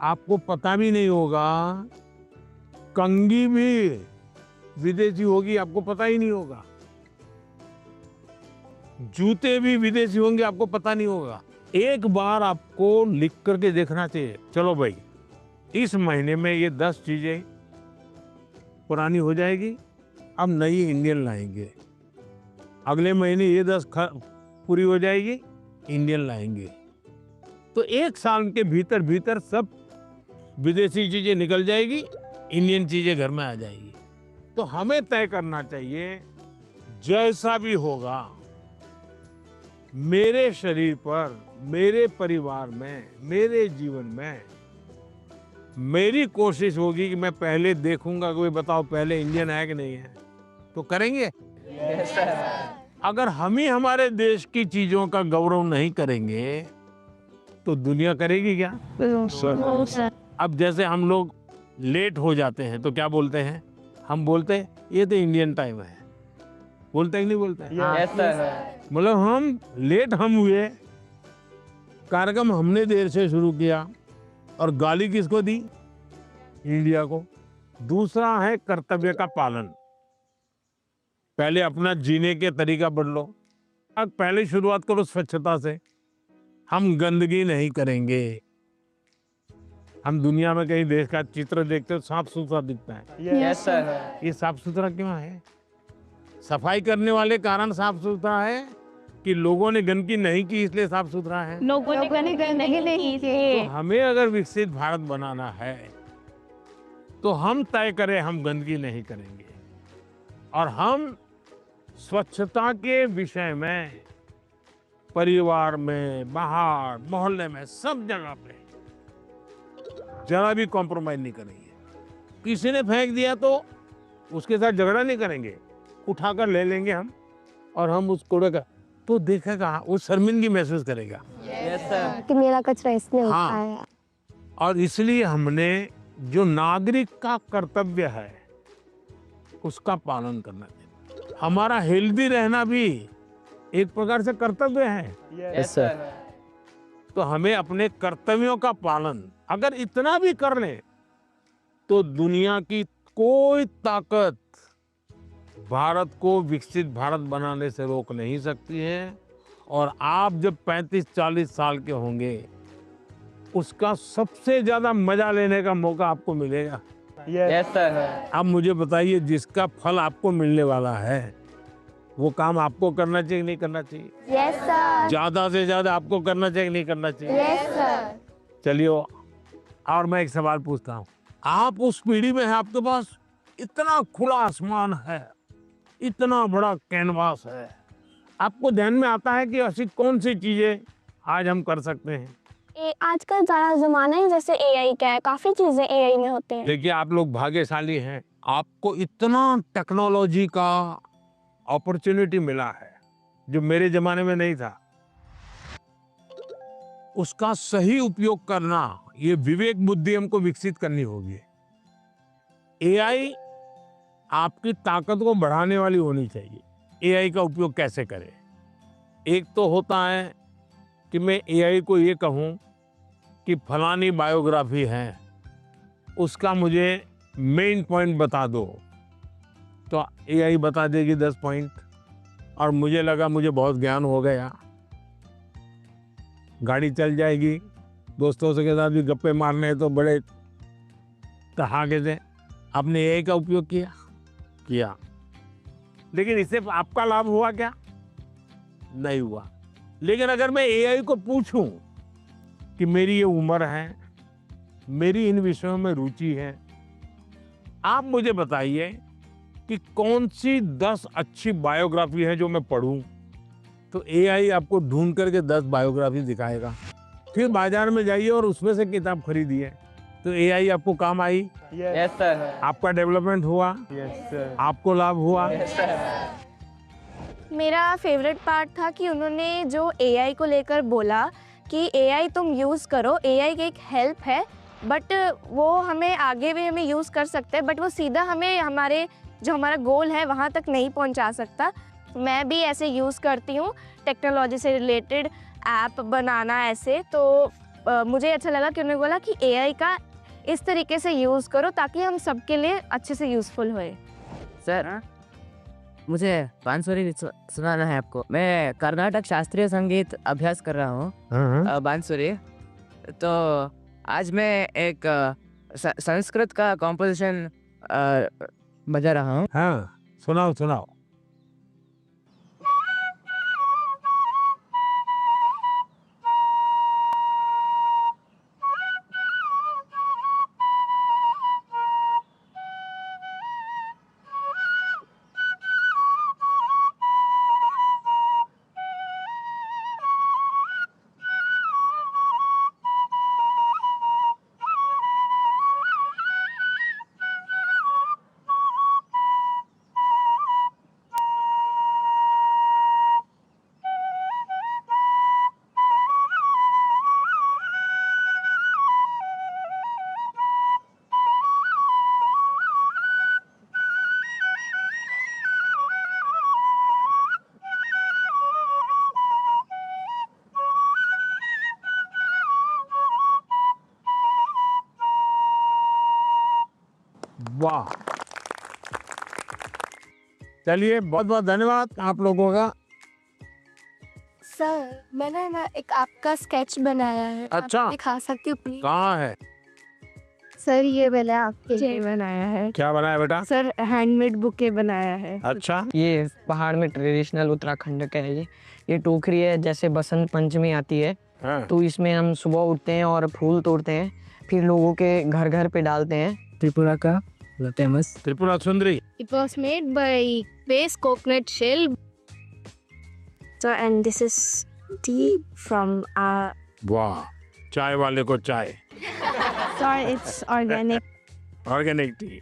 आपको पता भी नहीं होगा, कंघी भी विदेशी होगी, आपको पता ही नहीं होगा। जूते भी विदेशी होंगे, आपको पता नहीं होगा। एक बार आपको लिख करके देखना चाहिए, चलो भाई इस महीने में ये 10 चीजें पुरानी हो जाएगी, अब नई इंडियन लाएंगे। अगले महीने ये 10 पूरी हो जाएगी, इंडियन लाएंगे। तो 1 साल के भीतर भीतर सब विदेशी चीजें निकल जाएगी, इंडियन चीजें घर में आ जाएगी। तो हमें तय करना चाहिए, जैसा भी होगा मेरे शरीर पर, मेरे परिवार में, मेरे जीवन में, मेरी कोशिश होगी कि मैं पहले देखूंगा, कोई बताओ पहले इंडियन है कि नहीं है, तो करेंगे। Yes sir. अगर हम ही हमारे देश की चीजों का गौरव नहीं करेंगे तो दुनिया करेगी क्या? अब जैसे हम लोग लेट हो जाते हैं तो क्या बोलते हैं? हम बोलते हैं ये तो इंडियन टाइम है, बोलते हैं कि नहीं बोलते हैं? Yes sir. मतलब हम लेट हम हुए, कार्यक्रम हमने देर से शुरू किया और गाली किसको दी? इंडिया को। दूसरा है कर्तव्य का पालन। पहले अपना जीने के तरीका बदलो। अब पहले शुरुआत करो स्वच्छता से। हम गंदगी नहीं करेंगे। हम दुनिया में कहीं देश का चित्र देखते हो साफ सुथरा दिखता है, यस सर। ये साफ सुथरा क्यों है? सफाई करने वाले कारण साफ सुथरा है कि लोगों ने गंदगी नहीं की इसलिए साफ सुथरा है? लोगों ने नहीं तो हमें अगर विकसित भारत बनाना है तो हम तय करें हम गंदगी नहीं करेंगे और हम स्वच्छता के विषय में परिवार में, बाहर, मोहल्ले में, सब जगह पे जरा भी कॉम्प्रोमाइज नहीं करेंगे। किसी ने फेंक दिया तो उसके साथ झगड़ा नहीं करेंगे, उठाकर ले लेंगे हम और हम उस कूड़े का तो देखेगा, वो शर्मिंदगी महसूस करेगा। Yes sir. कि मेरा कचरा इसमें होता हाँ। है। और इसलिए हमने जो नागरिक का कर्तव्य है उसका पालन करना चाहिए। हमारा हेल्दी रहना भी एक प्रकार से कर्तव्य है। Yes sir. तो हमें अपने कर्तव्यों का पालन अगर इतना भी कर ले तो दुनिया की कोई ताकत भारत को विकसित भारत बनाने से रोक नहीं सकती है। और आप जब 35-40 साल के होंगे उसका सबसे ज्यादा मजा लेने का मौका आपको मिलेगा। Yes sir. अब मुझे बताइए, जिसका फल आपको मिलने वाला है वो काम आपको करना चाहिए नहीं करना चाहिए? Yes sir. ज्यादा से ज्यादा आपको करना चाहिए नहीं करना चाहिए? Yes sir. चलिए, और मैं एक सवाल पूछता हूँ। आप उस पीढ़ी में हैं, आपके पास इतना खुला आसमान है, इतना बड़ा कैनवास है, आपको ध्यान में आता है कि ऐसी कौन सी चीजें आज हम कर सकते हैं? आजकल सारा जमाना ही जैसे एआई का है, काफी चीजें एआई में होते हैं। देखिए, आप लोग भाग्यशाली हैं, आपको इतना टेक्नोलॉजी का अपॉर्चुनिटी मिला है जो मेरे जमाने में नहीं था। उसका सही उपयोग करना, ये विवेक बुद्धि हमको विकसित करनी होगी। एआई आपकी ताकत को बढ़ाने वाली होनी चाहिए। एआई का उपयोग कैसे करें? एक तो होता है कि मैं एआई को ये कहूँ कि फलानी बायोग्राफी है, उसका मुझे मेन पॉइंट बता दो, तो एआई बता देगी 10 पॉइंट और मुझे लगा मुझे बहुत ज्ञान हो गया, गाड़ी चल जाएगी, दोस्तों के साथ भी गप्पे मारने तो बड़े तहाके से। आपने एआई का उपयोग किया, लेकिन इससे आपका लाभ हुआ क्या? नहीं हुआ। लेकिन अगर मैं एआई को पूछूं कि मेरी ये उम्र है, मेरी इन विषयों में रुचि है, आप मुझे बताइए कि कौन सी 10 अच्छी बायोग्राफी है जो मैं पढूं, तो एआई आपको ढूंढ करके 10 बायोग्राफी दिखाएगा। फिर बाजार में जाइए और उसमें से किताब खरीदिए, तो एआई आपको काम आई। Yes sir. आपका डेवलपमेंट हुआ, यस सर। आपको लाभ हुआ। Yes sir. मेरा फेवरेट पार्ट था कि उन्होंने जो एआई को लेकर बोला कि एआई तुम यूज़ करो, एआई की एक हेल्प है, बट वो हमें आगे भी हमें यूज़ कर सकते हैं, बट वो सीधा हमें हमारे जो हमारा गोल है वहाँ तक नहीं पहुँचा सकता। मैं भी ऐसे यूज़ करती हूँ टेक्नोलॉजी से रिलेटेड ऐप बनाना ऐसे, तो मुझे अच्छा लगा कि उन्होंने बोला कि एआई का इस तरीके से यूज़ करो ताकि हम सबके लिए अच्छे से यूज़फुल होए। सर, मुझे बांसुरी सुनाना है आपको। मैं कर्नाटक शास्त्रीय संगीत अभ्यास कर रहा हूँ, बांसुरी। तो आज मैं एक संस्कृत का कॉम्पोजिशन बजा रहा हूँ। हाँ, सुनाओ। वाह, चलिए बहुत बहुत धन्यवाद आप लोगों का। सर मैंने ना एक आपका स्केच बनाया है, अच्छा। आप दिखा सकती हूँ प्लीज? कहाँ है? सर ये मैंने आपके लिए बनाया है। क्या बनाया बेटा? सर हैंडमेड बुके बनाया है। अच्छा, ये पहाड़ में ट्रेडिशनल उत्तराखंड का है ये टोकरी है। जैसे बसंत पंचमी आती है हाँ। तो इसमें हम सुबह उठते हैं और फूल तोड़ते हैं, फिर लोगों के घर घर पे डालते हैं। त्रिपुरा का famous Tripura Sundari. It was made by base coconut shell. So and this is tea from our. वाह, चाय वाले को चाय, Sorry, it's organic. Organic T.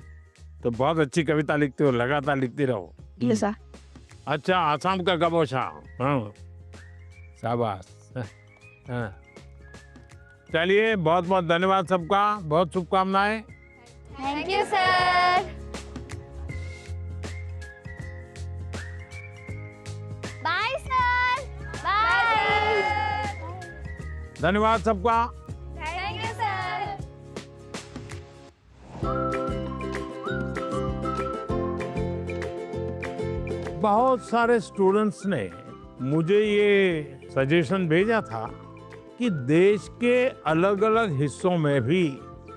तो बहुत अच्छी कविता लिखते हो, लगातार लिखती रहो। Yes, sir. अच्छा, आसाम का गबोशा। हाँ, शाबाश। हाँ। चलिए बहुत बहुत धन्यवाद सबका, बहुत शुभकामनाएं। Thank you, sir. Bye, sir. Bye. धन्यवाद सबका। Thank you, sir. बहुत सारे स्टूडेंट्स ने मुझे ये सजेशन भेजा था कि देश के अलग अलग हिस्सों में भी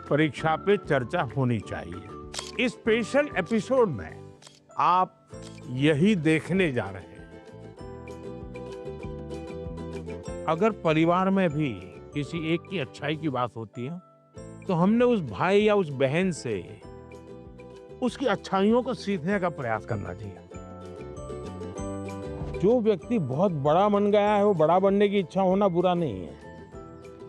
परीक्षा पे चर्चा होनी चाहिए। इस स्पेशल एपिसोड में आप यही देखने जा रहे हैं। अगर परिवार में भी किसी एक की अच्छाई की बात होती है तो हमने उस भाई या उस बहन से उसकी अच्छाइयों को सीखने का प्रयास करना चाहिए। जो व्यक्ति बहुत बड़ा बन गया है वो बड़ा बनने की इच्छा होना बुरा नहीं है,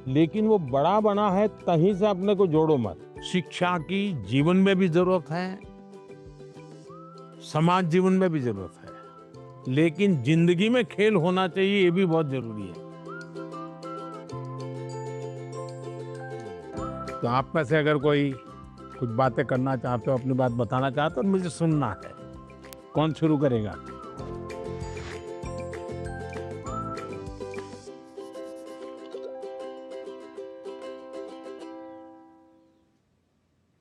लेकिन वो बड़ा बना है तहीं से अपने को जोड़ो मत। शिक्षा की जीवन में भी जरूरत है, समाज जीवन में भी जरूरत है, लेकिन जिंदगी में खेल होना चाहिए, ये भी बहुत जरूरी है। तो आप में से अगर कोई कुछ बातें करना चाहते हो, अपनी बात बताना चाहते हो, मुझे सुनना है। कौन शुरू करेगा?